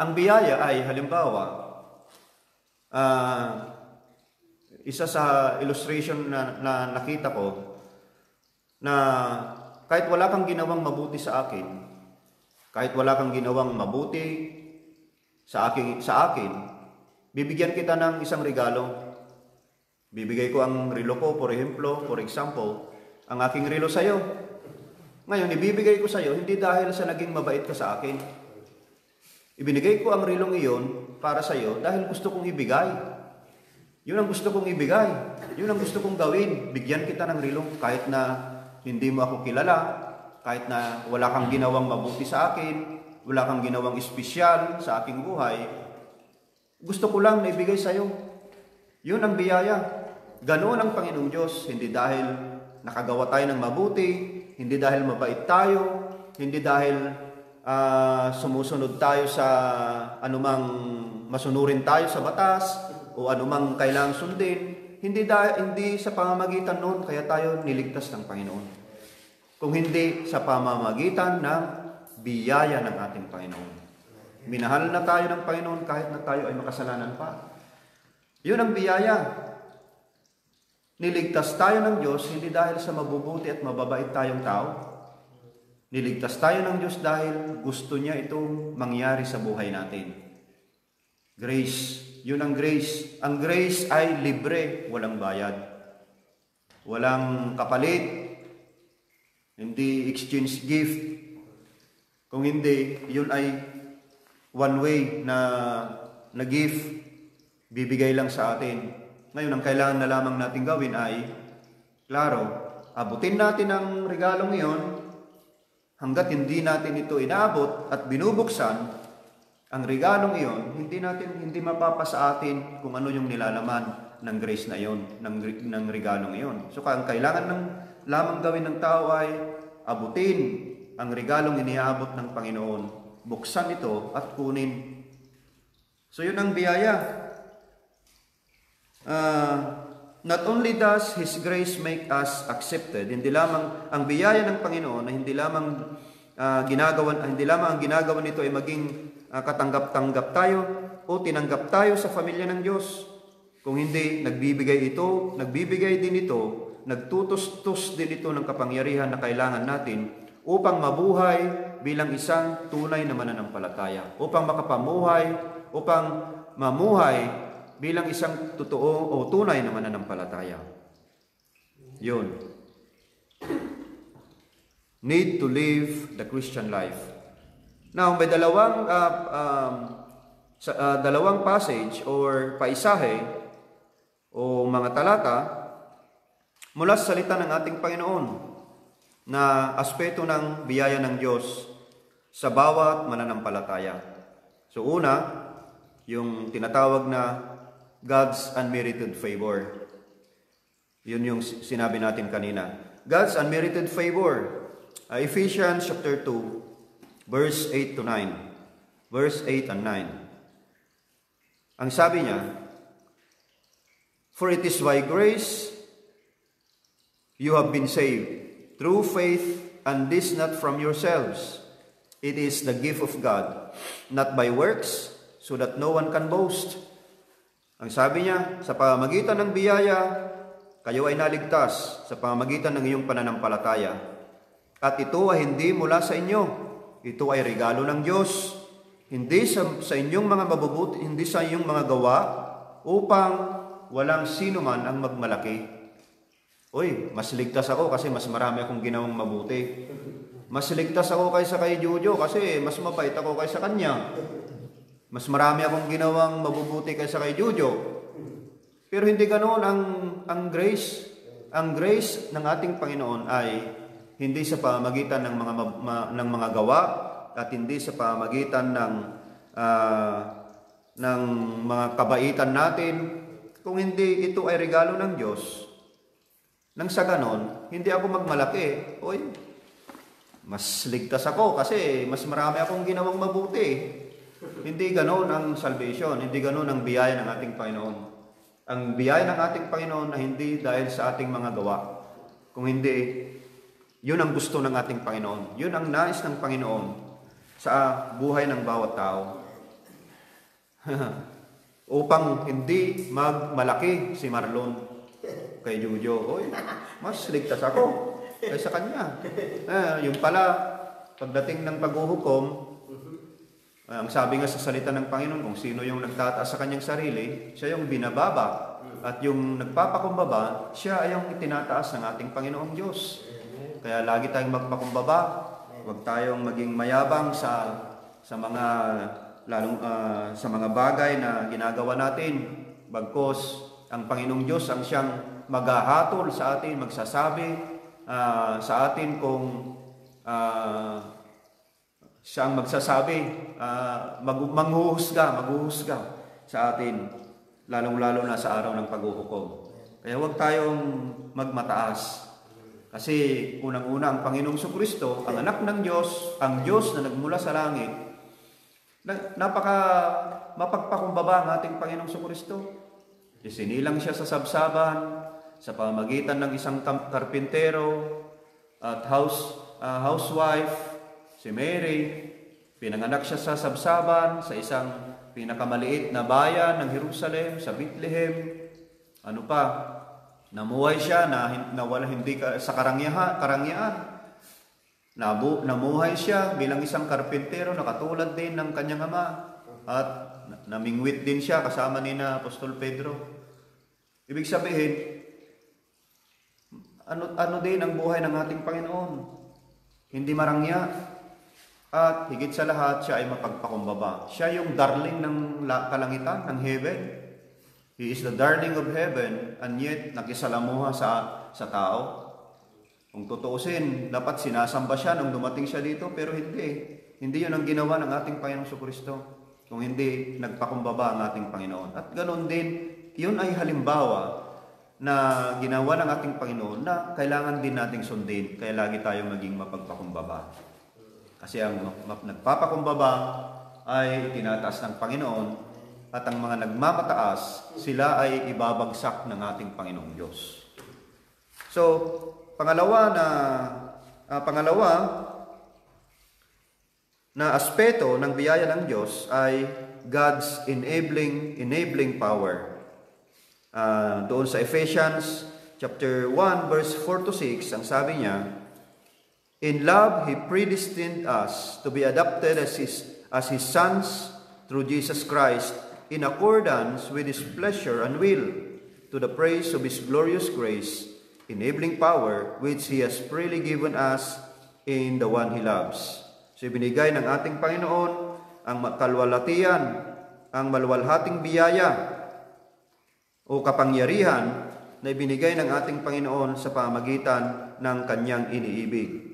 ang biyaya ay isa sa illustration na nakita ko na kahit wala kang ginawang mabuti sa akin, kahit wala kang ginawang mabuti sa akin, bibigyan kita ng isang regalo. Bibigay ko ang relo ko, for example, ang aking relo sa iyo. Ngayon, ibibigay ko sa iyo hindi dahil sa naging mabait ka sa akin. Ibinigay ko ang relong iyon para sa iyo dahil gusto kong ibigay. Yun ang gusto kong ibigay. Yun ang gusto kong gawin. Bigyan kita ng relo kahit na hindi mo ako kilala, kahit na wala kang ginawang mabuti sa akin, wala kang ginawang espesyal sa aking buhay, gusto ko lang na ibigay sa iyo. Yun ang biyaya. Ganoon ang Panginoong Diyos, hindi dahil nakagawa tayo ng mabuti, hindi dahil mabait tayo, hindi dahil sumusunod tayo sa anumang masunurin tayo sa batas o anumang kailangang sundin, hindi sa pamamagitan noon kaya tayo niligtas ng Panginoon. Kung hindi sa pamamagitan ng biyaya ng ating Panginoon. Minahal na tayo ng Panginoon kahit na tayo ay makasalanan pa. Yun ang biyaya. Niligtas tayo ng Diyos hindi dahil sa mabubuti at mababait tayong tao. Niligtas tayo ng Diyos dahil gusto niya itong mangyari sa buhay natin. Grace. Yun ang grace. Ang grace ay libre, walang bayad. Walang kapalit. Hindi exchange gift. Kung hindi, yun ay one way na gift. Bibigay lang sa atin. Ngayon, ang kailangan na lamang natin gawin ay, klaro, abutin natin ang regalong iyon. Hanggat hindi natin ito inaabot at binubuksan, ang regalong iyon, hindi mapapa sa atin kung ano yung nilalaman ng grace na iyon, ng regalong iyon. So, ang kailangan lamang gawin ng tao ay abutin ang regalong iniabot ng Panginoon. Buksan ito at kunin. So, yun ang biyaya. Not only does His grace make us accepted, hindi lamang ang biyaya ng Panginoon na hindi lamang ang ginagawa nito ay maging katanggap-tanggap tayo o tinanggap tayo sa pamilya ng Diyos. Kung hindi, nagbibigay din ito, nagtutustos din ito ng kapangyarihan na kailangan natin upang mabuhay bilang isang tunay na mananampalataya, upang mamuhay bilang isang totoo o tunay na mananampalataya. Yun. Need to live the Christian life. Now, may dalawang passage or paisahe o mga talata mula sa salita ng ating Panginoon na aspeto ng biyaya ng Diyos sa bawat mananampalataya. So una, yung tinatawag na God's unmerited favor. Yun yung sinabi natin kanina. God's unmerited favor. Ephesians chapter 2, verse 8 to 9. Verse 8 and 9. Ang sabi niya, for it is by grace you have been saved, through faith, and this not from yourselves. It is the gift of God, not by works, so that no one can boast. Ang sabi niya, sa pamamagitan ng biyaya, kayo ay naligtas sa pamamagitan ng iyong pananampalataya. At ito ay hindi mula sa inyo. Ito ay regalo ng Diyos. Hindi sa inyong mga mabubuti, hindi sa inyong mga gawa, upang walang sino man ang magmalaki. Uy, mas ligtas ako kasi mas marami akong ginawang mabuti. Mas ligtas ako kaysa kay Jojo kasi mas mabait ako kaysa kanya. Mas marami akong ginawang mabubuti kaysa kay Jojo. Pero hindi ganoon ang grace. Ang grace ng ating Panginoon ay hindi sa pamamagitan ng mga gawa at hindi sa pamamagitan ng mga kabaitan natin. Kung hindi ito ay regalo ng Diyos, nang sa ganon, hindi ako magmalaki. Oy, mas ligtas ako kasi mas marami akong ginawang mabuti. Hindi ganoon ang salvation, hindi ganoon ang biyaya ng ating Panginoon. Ang biyaya ng ating Panginoon na hindi dahil sa ating mga gawa. Kung hindi, yun ang gusto ng ating Panginoon. Yun ang nais ng Panginoon sa buhay ng bawat tao. Upang hindi magmalaki si Marlon kay Jojo. Oy, mas ligtas ako kaysa kanya. Yung pala, pagdating ng paghuhukom, ang sabi nga sa salita ng Panginoon, kung sino yung nagtataas sa kanyang sarili, siya yung binababa. At yung nagpapakumbaba, siya ay yung itinataas ng ating Panginoong Diyos. Kaya lagi tayong magpakumbaba. Huwag tayong maging mayabang sa mga bagay na ginagawa natin. Bagkos ang Panginoong Diyos ang siyang maghahatol sa atin, magsasabi sa atin kung siyang magsasabi, maghuhusga sa atin, lalong-lalo na sa araw ng paghuhukom. Kaya huwag tayong magmataas. Kasi unang-una ang Panginoong Jesucristo, ang anak ng Diyos, ang Diyos na nagmula sa langit, napaka mapagpakumbaba ang ating Panginoong Jesucristo. Isinilang siya sa sabsaban sa pamagitan ng isang karpintero at housewife, si Mary. Pinanganak siya sa sabsaban, sa isang pinakamaliit na bayan ng Jerusalem, sa Bethlehem. Ano pa? Namuhay siya na wala hindi sa karangyaan. Namuhay siya bilang isang karpintero na katulad din ng kanyang ama. At namingwit din siya kasama ni na Apostol Pedro. Ibig sabihin, ano din ang buhay ng ating Panginoon? Hindi marangya. At higit sa lahat, siya ay mapagpakumbaba. Siya yung darling ng kalangitan, ng heaven. He is the darling of heaven, and yet nakisalamuha sa tao. Kung tutuusin, dapat sinasamba siya nung dumating siya dito, pero hindi. Hindi yun ang ginawa ng ating Panginoong Jesucristo. Kung hindi, nagpakumbaba ang ating Panginoon. At ganoon din, yun ay halimbawa na ginawa ng ating Panginoon na kailangan din nating sundin, kaya lagi tayong maging mapagpakumbaba. Kasi ang nagpapakumbaba ay tinataas ng Panginoon, at ang mga nagmamataas, sila ay ibabagsak ng ating Panginoong Diyos. So, pangalawa na aspeto ng biyaya ng Diyos ay God's enabling power. Doon sa Ephesians chapter 1 verse 4 to 6, ang sabi niya, "In love, He predestined us to be adopted as His sons through Jesus Christ, in accordance with His pleasure and will, to the praise of His glorious grace, enabling power, which He has freely given us in the one He loves." So, ibinigay ng ating Panginoon ang kalwalatian, ang maluwalhating biyaya o kapangyarihan na ibinigay ng ating Panginoon sa pamagitan ng Kanyang iniibig.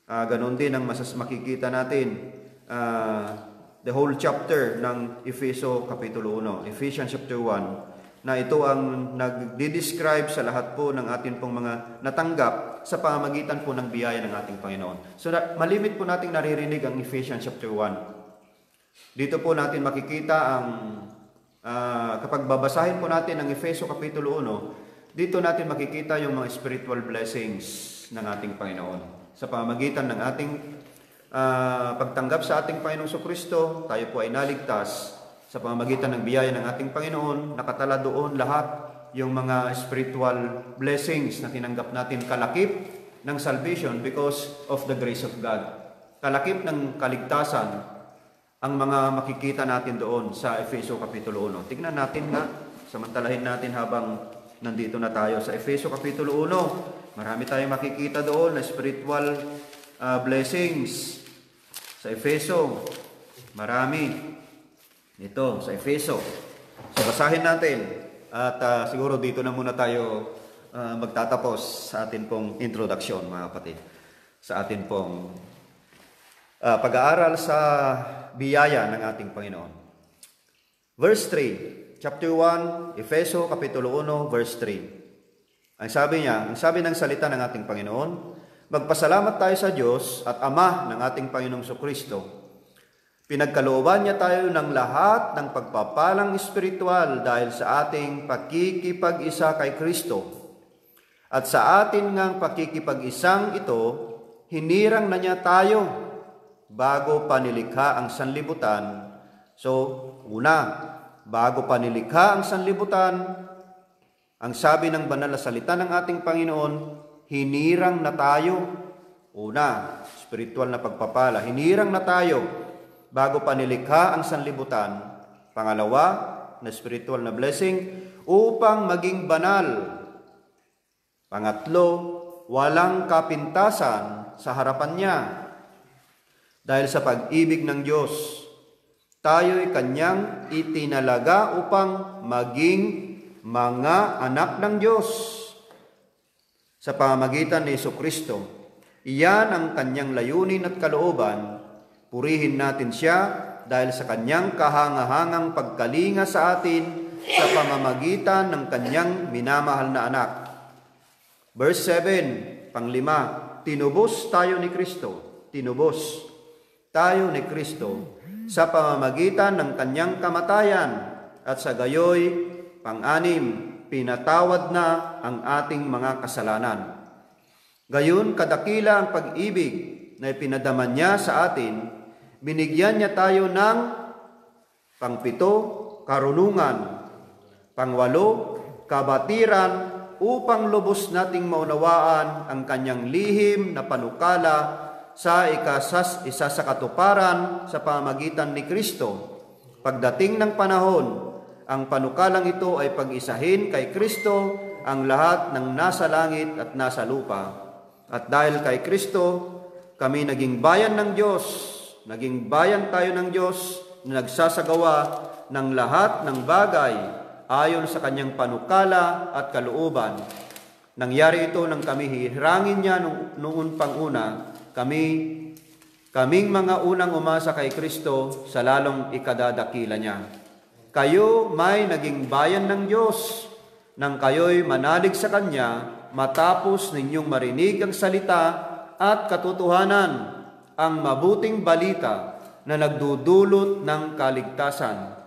Ganon din ang makikita natin the whole chapter ng Efeso Kapitulo 1, Ephesians chapter 1, na ito ang nagdi-describe sa lahat po ng atin pong mga natanggap sa pamamagitan po ng biyaya ng ating Panginoon. So, malimit po nating naririnig ang Ephesians chapter 1. Dito po natin makikita ang, kapag babasahin po natin ang Efeso Kapitulo 1, dito natin makikita yung mga spiritual blessings ng ating Panginoon. Sa pamamagitan ng ating pagtanggap sa ating Panginoong Jesucristo, tayo po ay naligtas sa pamamagitan ng biyaya ng ating Panginoon. Nakatala doon lahat yung mga spiritual blessings na tinanggap natin, kalakip ng salvation because of the grace of God. Kalakip ng kaligtasan ang mga makikita natin doon sa Efeso Kapitulo 1. Tignan natin nga, samantalahin natin habang nandito na tayo sa Efeso Kapitulo 1. Marami tayong makikita doon na spiritual blessings. Sa Efeso, marami. Ito, sa Efeso. So, basahin natin. At siguro dito na muna tayo magtatapos sa atin pong introduction, mga kapatid. Sa atin pong pag-aaral sa biyaya ng ating Panginoon. Verse 3, chapter 1, Efeso, Kapitulo 1, verse 3. Ang sabi ng salita ng ating Panginoon, "Magpasalamat tayo sa Diyos at Ama ng ating Panginoong Jesucristo. Pinagkalooban niya tayo ng lahat ng pagpapalang espiritual dahil sa ating pakikipag-isa kay Kristo. At sa atin ngang pakikipag-isang ito, hinirang na niya tayo bago pa nilikha ang sanlibutan." So, bago pa nilikha ang sanlibutan, ang sabi ng banal na salita ng ating Panginoon, hinirang na tayo. Spiritual na pagpapala. Hinirang na tayo bago pa nilikha ang sanlibutan. Pangalawa, na spiritual na blessing, upang maging banal. Pangatlo, walang kapintasan sa harapan niya. Dahil sa pag-ibig ng Diyos, tayo'y Kanyang itinalaga upang maging mga anak ng Diyos. Sa pamamagitan ni Jesucristo, iyan ang Kanyang layunin at kalooban. Purihin natin Siya dahil sa Kanyang kahangahangang pagkalinga sa atin sa pamamagitan ng Kanyang minamahal na anak. Verse 7, Panglima, tinubos tayo ni Kristo. Tinubos tayo ni Kristo sa pamamagitan ng kanyang kamatayan at sa gayoy, pang-anim, pinatawad na ang ating mga kasalanan. Gayon, kadakila ang pag-ibig na ipinadaman niya sa atin, binigyan niya tayo ng pangpito, karunungan, pangwalo, kabatiran, upang lubos nating maunawaan ang kanyang lihim na panukala sa isa sa katuparan sa pamamagitan ni Kristo. Pagdating ng panahon, ang panukalang ito ay pag-isahin kay Kristo ang lahat ng nasa langit at nasa lupa. At dahil kay Kristo, kami naging bayan ng Diyos. Naging bayan tayo ng Diyos na nagsasagawa ng lahat ng bagay ayon sa kanyang panukala at kalooban. Nangyari ito nang kami hirangin niya noon pang una, kaming mga unang umasa kay Kristo sa lalong ikadadakila niya. Kayo may naging bayan ng Diyos nang kayo'y manalig sa Kanya matapos ninyong marinig ang salita at katotohanan, ang mabuting balita na nagdudulot ng kaligtasan.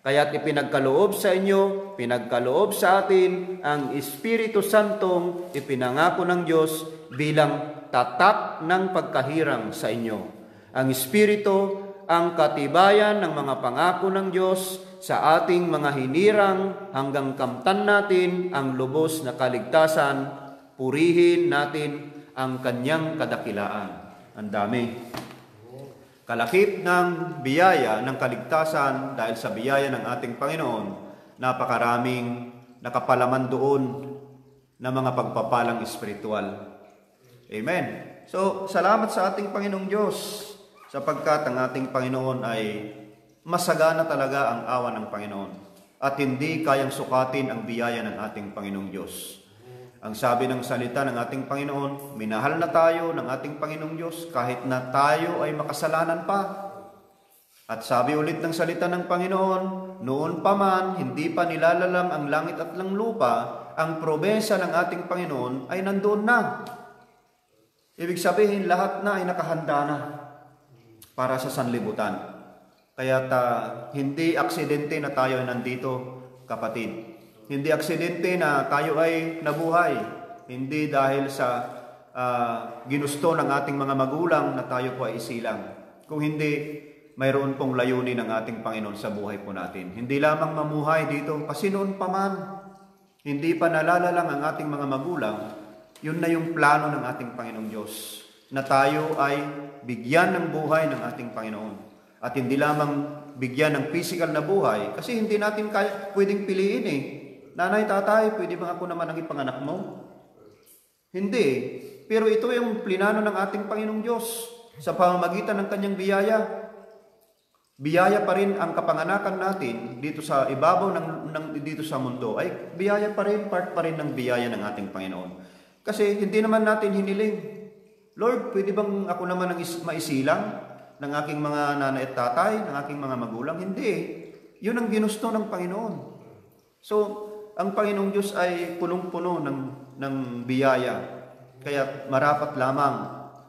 Kaya't ipinagkaloob sa inyo, pinagkaloob sa atin ang Espiritu Santong ipinangako ng Diyos bilang tatak ng pagkahirang sa inyo. Ang Espiritu ang katibayan ng mga pangako ng Diyos sa ating mga hinirang hanggang kamtan natin ang lubos na kaligtasan, purihin natin ang kanyang kadakilaan. Ang dami. Kalakip ng biyaya ng kaligtasan dahil sa biyaya ng ating Panginoon, napakaraming nakapalaman doon na mga pagpapalang espiritual. Amen. So, salamat sa ating Panginoong Diyos sapagkat ang ating Panginoon ay masagana talaga ang awa ng Panginoon at hindi kayang sukatin ang biyaya ng ating Panginoong Diyos. Ang sabi ng salita ng ating Panginoon, minahal na tayo ng ating Panginoong Diyos kahit na tayo ay makasalanan pa. At sabi ulit ng salita ng Panginoon, noon pa man, hindi pa nilalalang ang langit at ang lupa, ang probensya ng ating Panginoon ay nandoon na. Ibig sabihin, lahat na ay nakahanda na para sa sanlibutan. Kaya hindi aksidente na tayo ay nandito, kapatid. Hindi aksidente na tayo ay nabuhay. Hindi dahil sa ginusto ng ating mga magulang na tayo po ay isilang. Kung hindi, mayroon pong layunin ng ating Panginoon sa buhay po natin. Hindi lamang mamuhay dito, kasi noon pa man, hindi pa nalalalang ang ating mga magulang, yun na yung plano ng ating Panginoong Diyos, na tayo ay bigyan ng buhay ng ating Panginoon. At hindi lamang bigyan ng physical na buhay, kasi hindi natin pwedeng piliin eh. Nanay, tatay, pwede bang ako naman ang ipanganak mo? Hindi. Pero ito yung plinano ng ating Panginoong Diyos sa pamamagitan ng kanyang biyaya. Biyaya pa rin ang kapanganakan natin dito sa ibabaw dito sa mundo. Ay biyaya pa rin, part pa rin ng biyaya ng ating Panginoon. Kasi hindi naman natin hiniling, Lord, pwede bang ako naman ang maisilang ng aking mga nanay at tatay, ng aking mga magulang? Hindi. Yun ang ginusto ng Panginoon. So, ang Panginoong Diyos ay punong-puno ng biyaya. Kaya marapat lamang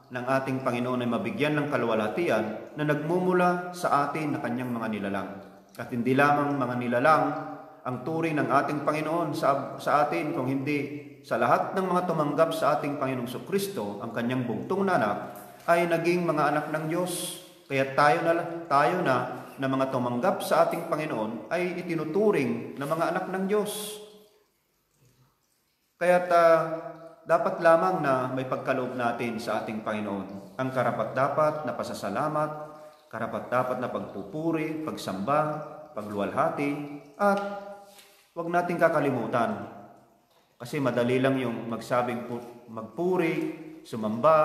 ng ating Panginoon ay mabigyan ng kaluwalhatian na nagmumula sa atin na kanyang mga nilalang. At hindi lamang mga nilalang ang turing ng ating Panginoon sa atin, kung hindi sa lahat ng mga tumanggap sa ating Panginoong Kristo, ang kanyang bugtong na anak, ay naging mga anak ng Diyos. Kaya tayo na mga tumanggap sa ating Panginoon ay itinuturing na mga anak ng Diyos. Kaya dapat lamang na may pagkaloob natin sa ating Panginoon ang karapat-dapat na pasasalamat, karapat-dapat na pagpupuri, pagsamba, pagluwalhati, at huwag nating kakalimutan. Kasi madali lang yung magsabing magpuri, sumamba,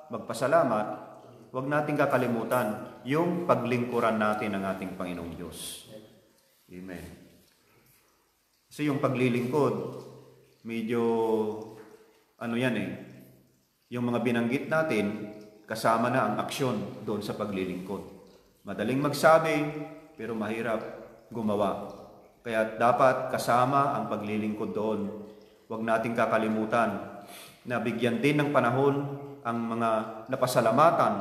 magpasalamat. Huwag nating kakalimutan yung paglingkuran natin ng ating Panginoong Diyos. Amen. Kasi yung paglilingkod, medyo yung mga binanggit natin, kasama na ang aksyon doon sa paglilingkod. Madaling magsabi, pero mahirap gumawa. Kaya dapat kasama ang paglilingkod doon. Huwag nating kakalimutan Nabigyan din ng panahon ang mga napasalamatan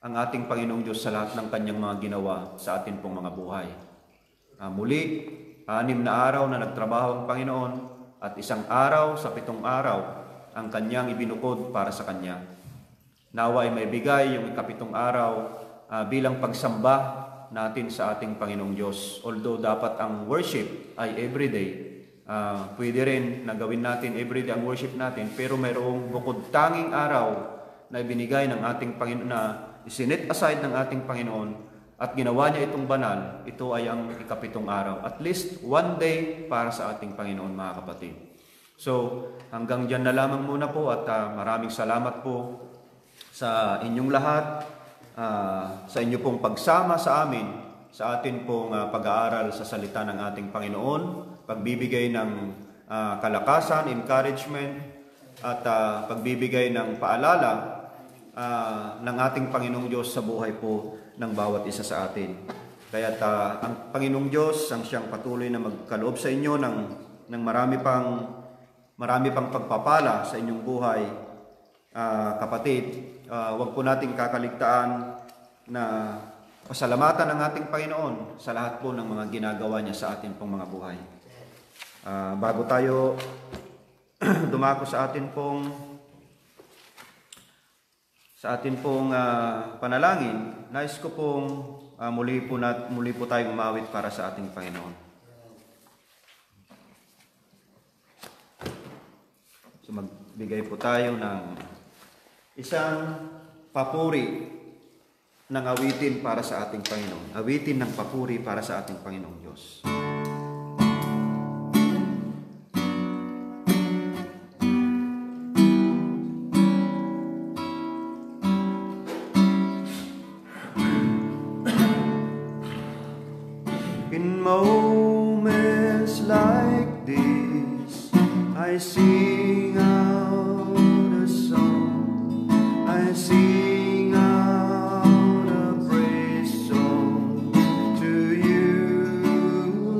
ang ating Panginoong Diyos sa lahat ng kanyang mga ginawa sa atin pong mga buhay. Muli, 6 na araw na nagtrabaho ang Panginoon at 1 araw sa 7 araw ang kanyang ibinukod para sa kanya. Nawa ay maibigay yung 7 araw bilang pagsamba natin sa ating Panginoong Diyos. Although dapat ang worship ay everyday, pwede rin na gawin natin everyday ang worship natin, pero mayroong bukod tanging araw na ibinigay ng ating Panginoon, na isinet aside ng ating Panginoon at ginawa niya itong banal. Ito ay ang 7 araw. At least 1 day para sa ating Panginoon, mga kapatid. So, hanggang dyan na lamang muna po at maraming salamat po sa inyong lahat, sa inyo pong pagsama sa amin, sa atin pong pag-aaral sa salita ng ating Panginoon, pagbibigay ng kalakasan, encouragement, at pagbibigay ng paalala ng ating Panginoong Diyos sa buhay po ng bawat isa sa atin. Kaya ang Panginoong Diyos ang siyang patuloy na magkaloob sa inyo ng marami pang pagpapala sa inyong buhay, kapatid. Huwag po nating kakaligtaan na pasalamatan ang ating Panginoon sa lahat po ng mga ginagawa niya sa atin pong mga buhay. Bago tayo dumako sa atin pong panalangin, nais ko pong muli po tayong umawit para sa ating Panginoon. So magbigay po tayo ng isang papuri ng awitin para sa ating Panginoon. Awitin ng papuri para sa ating Panginoong Diyos. In moments like this, I sing out a song. I sing out a praise song to you,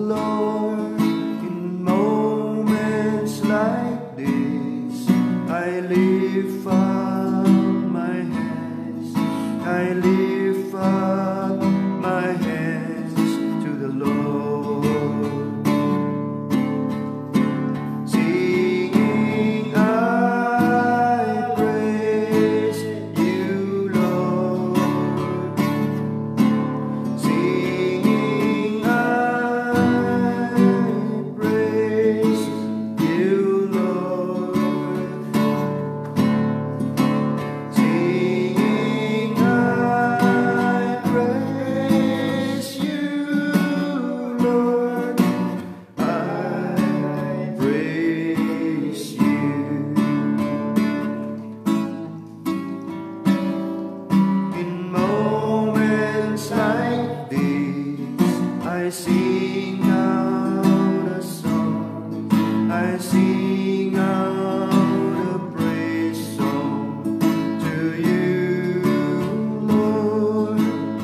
Lord. In moments like this, I lift up my hands. I lift up my hands to the Lord. Singing, I praise you, Lord. Singing, I praise you, Lord. Singing, I praise you, Lord. I praise you. In moments like this, I sing out a song. I sing out a praise song to you, Lord.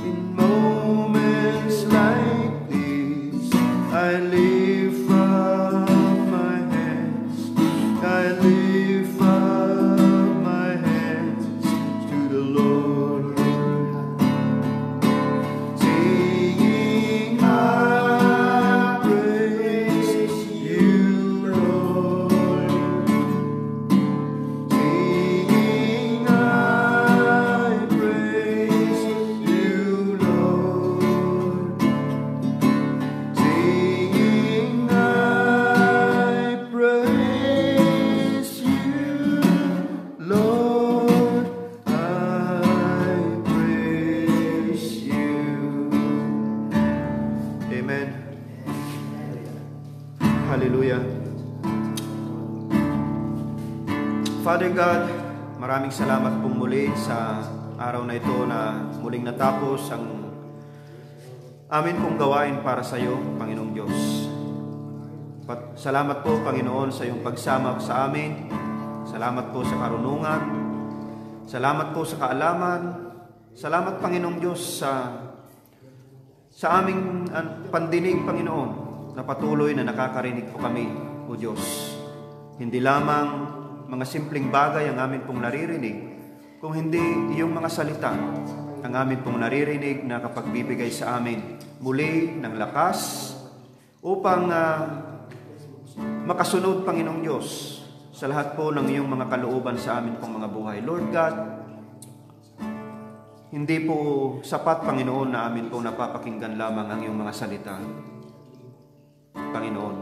In moments like this, I lift up my hands. I lift up my hands to the Lord. Singing, I praise you, Lord. Singing, I praise you, Lord. Singing, I praise you, Lord. I praise you. Amen. Hallelujah. Father God, maraming salamat pong muli sa araw na ito na muling natapos ang amin pong gawain para sa iyo, Panginoong Diyos. Salamat po, Panginoon, sa iyong pagsama sa amin. Salamat po sa karunungan. Salamat po sa kaalaman. Salamat, Panginoong Diyos, sa aming pandinig, Panginoon, na patuloy na nakakarinig po kami, O Diyos. Hindi lamang mga simpleng bagay ang amin pong naririnig, kung hindi iyong mga salita ang amin pong naririnig na kapagbibigay sa amin muli ng lakas upang makasunod, Panginoong Diyos, sa lahat po ng iyong mga kalooban sa amin pong mga buhay. Lord God, hindi po sapat, Panginoon, na amin po napapakinggan lamang ang iyong mga salita. Panginoon,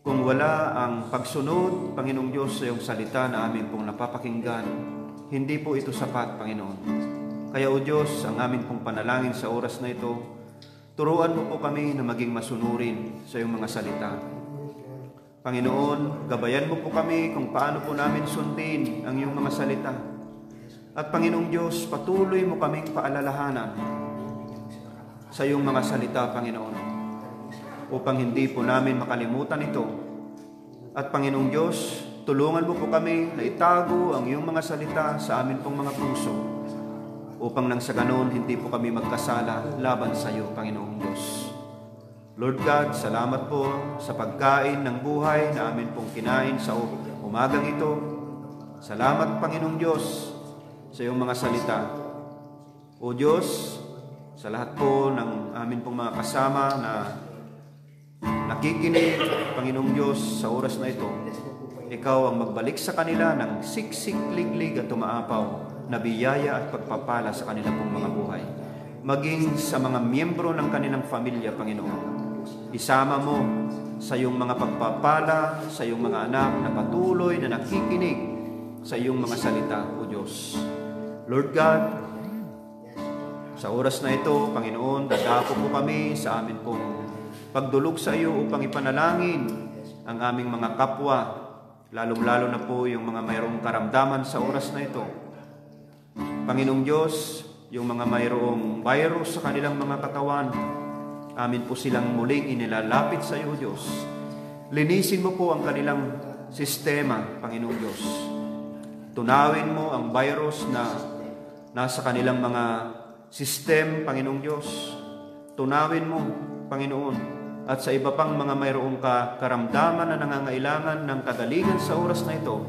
kung wala ang pagsunod, Panginoong Diyos, sa iyong salita na amin pong napapakinggan, hindi po ito sapat, Panginoon. Kaya, O Diyos, ang amin pong panalangin sa oras na ito, turuan mo po kami na maging masunurin sa iyong mga salita. Panginoon, gabayan mo po kami kung paano po namin sundin ang iyong mga salita. At Panginoong Diyos, patuloy mo kaming paalalahanan sa iyong mga salita, Panginoon, upang hindi po namin makalimutan ito. At Panginoong Diyos, tulungan mo po kami na itago ang iyong mga salita sa amin pong mga puso, upang nang sa ganon, hindi po kami magkasala laban sa iyo, Panginoong Diyos. Lord God, salamat po sa pagkain ng buhay na amin pong kinain sa umagang ito. Salamat, Panginoong Diyos, sa iyong mga salita. O Diyos, sa lahat po ng amin pong mga kasama na nakikinig, Panginoong Diyos, sa oras na ito, ikaw ang magbalik sa kanila ng siksik, liglig at tumaapaw na biyaya at pagpapala sa kanilang pong mga buhay. Maging sa mga miyembro ng kanilang pamilya, Panginoon, isama mo sa iyong mga pagpapala, sa iyong mga anak na patuloy na nakikinig sa iyong mga salita, O Diyos. Lord God, sa oras na ito, Panginoon, dadako po kami sa amin pong pagdulog sa iyo upang ipanalangin ang aming mga kapwa, lalong-lalo na po yung mga mayroong karamdaman sa oras na ito. Panginoong Diyos, yung mga mayroong virus sa kanilang mga katawan, amin po silang muling inilalapit sa iyo, Diyos. Linisin mo po ang kanilang sistema, Panginoong Diyos. Tunawin mo ang virus na nasa kanilang mga system, Panginoong Diyos. Tunawin mo, Panginoon, at sa iba pang mga mayroong karamdaman na nangangailangan ng kagalingan sa oras na ito,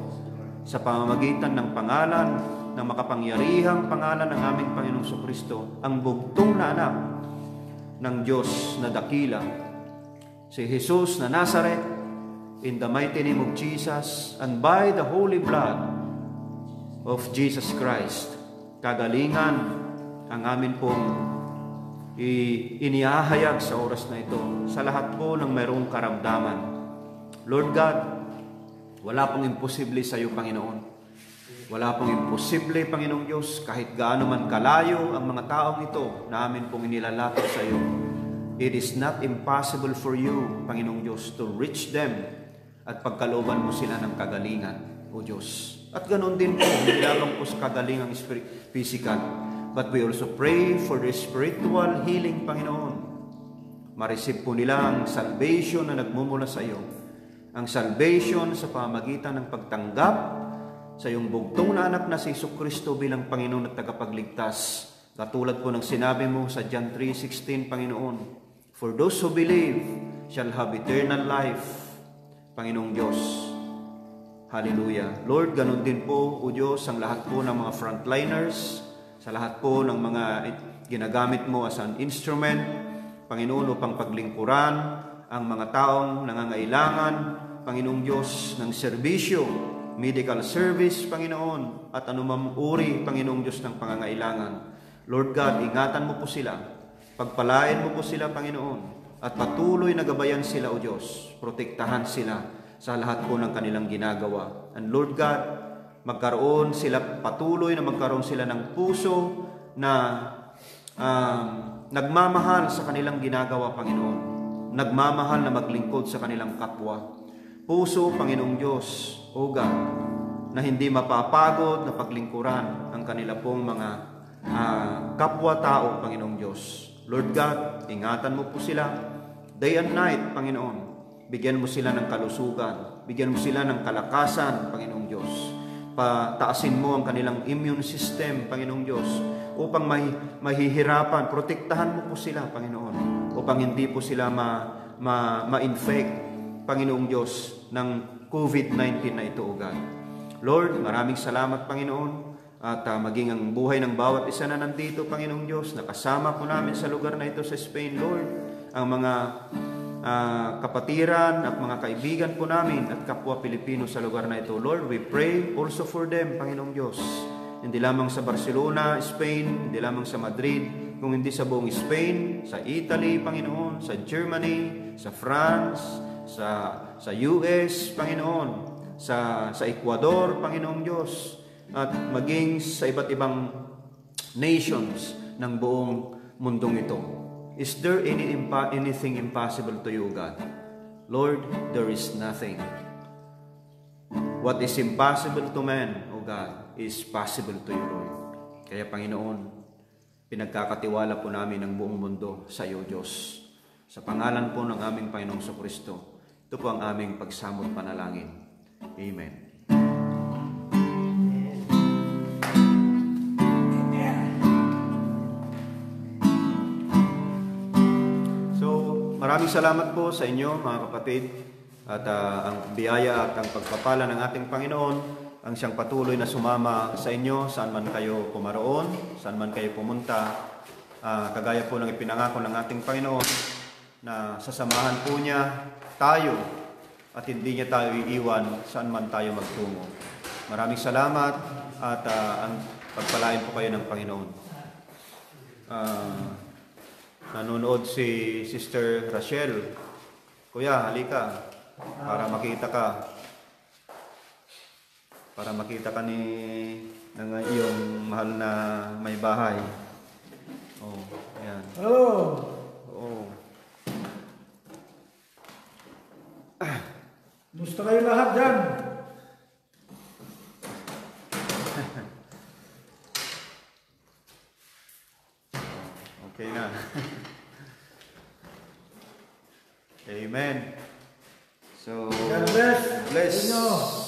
sa pamamagitan ng pangalan, ng makapangyarihang pangalan ng aming Panginoong Jesucristo, ang bugtong na anak ng Diyos na dakila, si Jesus na Nazareth, in the mighty name of Jesus, and by the holy blood of Jesus Christ, kagalingan ang amin pong inihahayag sa oras na ito sa lahat po ng mayroong karamdaman. Lord God, wala pong imposible sa iyo, Panginoon. Wala pong imposible, Panginoong Diyos, kahit gaano man kalayo ang mga taong ito na amin pong inilalapit sa iyo. It is not impossible for you, Panginoong Diyos, to reach them at pagkalooban mo sila ng kagalingan, O Diyos. At ganoon din po, hindi lamang po sa kagalingang physical, but we also pray for the spiritual healing, Panginoon. Ma-receive po nila ang salvation na nagmumula sa iyo. Ang salvation sa pamagitan ng pagtanggap sa iyong bugtong na anak na si Jesucristo bilang Panginoon at tagapagligtas. Katulad po ng sinabi mo sa John 3:16, Panginoon, for those who believe shall have eternal life, Panginoong Diyos. Hallelujah. Lord, ganun din po, O Diyos, ang lahat po ng mga frontliners, sa lahat po ng mga ginagamit mo as an instrument, Panginoon, upang paglingkuran ang mga taong nangangailangan, Panginoong Diyos, ng serbisyo, medical service, Panginoon, at anumang uri, Panginoong Diyos, ng pangangailangan. Lord God, ingatan mo po sila. Pagpalain mo po sila, Panginoon, at patuloy na gabayan sila, O Diyos. Protektahan sila sa lahat po ng kanilang ginagawa. And Lord God, patuloy na magkaroon sila ng puso na nagmamahal sa kanilang ginagawa, Panginoon. Nagmamahal na maglingkod sa kanilang kapwa. Puso, Panginoong Diyos, O God, na hindi mapapagod na paglingkuran ang kanila pong mga kapwa-tao, Panginoong Diyos. Lord God, ingatan mo po sila day and night, Panginoon. Bigyan mo sila ng kalusugan, bigyan mo sila ng kalakasan, Panginoong Diyos. Pataasin mo ang kanilang immune system, Panginoong Diyos, upang mahihirapan. Protektahan mo po sila, Panginoon, upang hindi po sila ma-infect, Panginoong Diyos, ng COVID-19 na ito, O God. Lord, maraming salamat, Panginoon, at maging ang buhay ng bawat isa na nandito, Panginoong Diyos, nakasama po namin sa lugar na ito sa Spain, Lord, ang mga kapatiran at mga kaibigan po namin at kapwa Pilipino sa lugar na ito. Lord, we pray also for them, Panginoong Diyos. Hindi lamang sa Barcelona, Spain, hindi lamang sa Madrid, kung hindi sa buong Spain, sa Italy, Panginoon, sa Germany, sa France, sa US, Panginoon, sa Ecuador, Panginoong Diyos, at maging sa iba't ibang nations ng buong mundong ito. Is there anything impossible to you, God? Lord, there is nothing. What is impossible to man, O God, is possible to you, Lord. Kaya, Panginoon, pinagkakatiwala po namin ang buong mundo sa iyo, Diyos. Sa pangalan po ng aming Panginoong Jesucristo, ito po ang aming pagsamot panalangin. Amen. Maraming salamat po sa inyo, mga kapatid, at ang biyaya at ang pagpapala ng ating Panginoon ang siyang patuloy na sumama sa inyo saan man kayo pumaroon, saan man kayo pumunta, kagaya po ng ipinangako ng ating Panginoon na sasamahan po niya tayo at hindi niya tayo iiwan saan man tayo magtungo. Maraming salamat at ang pagpalain po kayo ng Panginoon. Nanonood si Sister Rachel. Kuya, halika para makita ka. Para makita ka ng iyong mahal na may bahay. Oh, ayan. Hello. Oh. Gusto kayo lahat dyan? Okay na. Amen. So, God bless. bless. Inyo.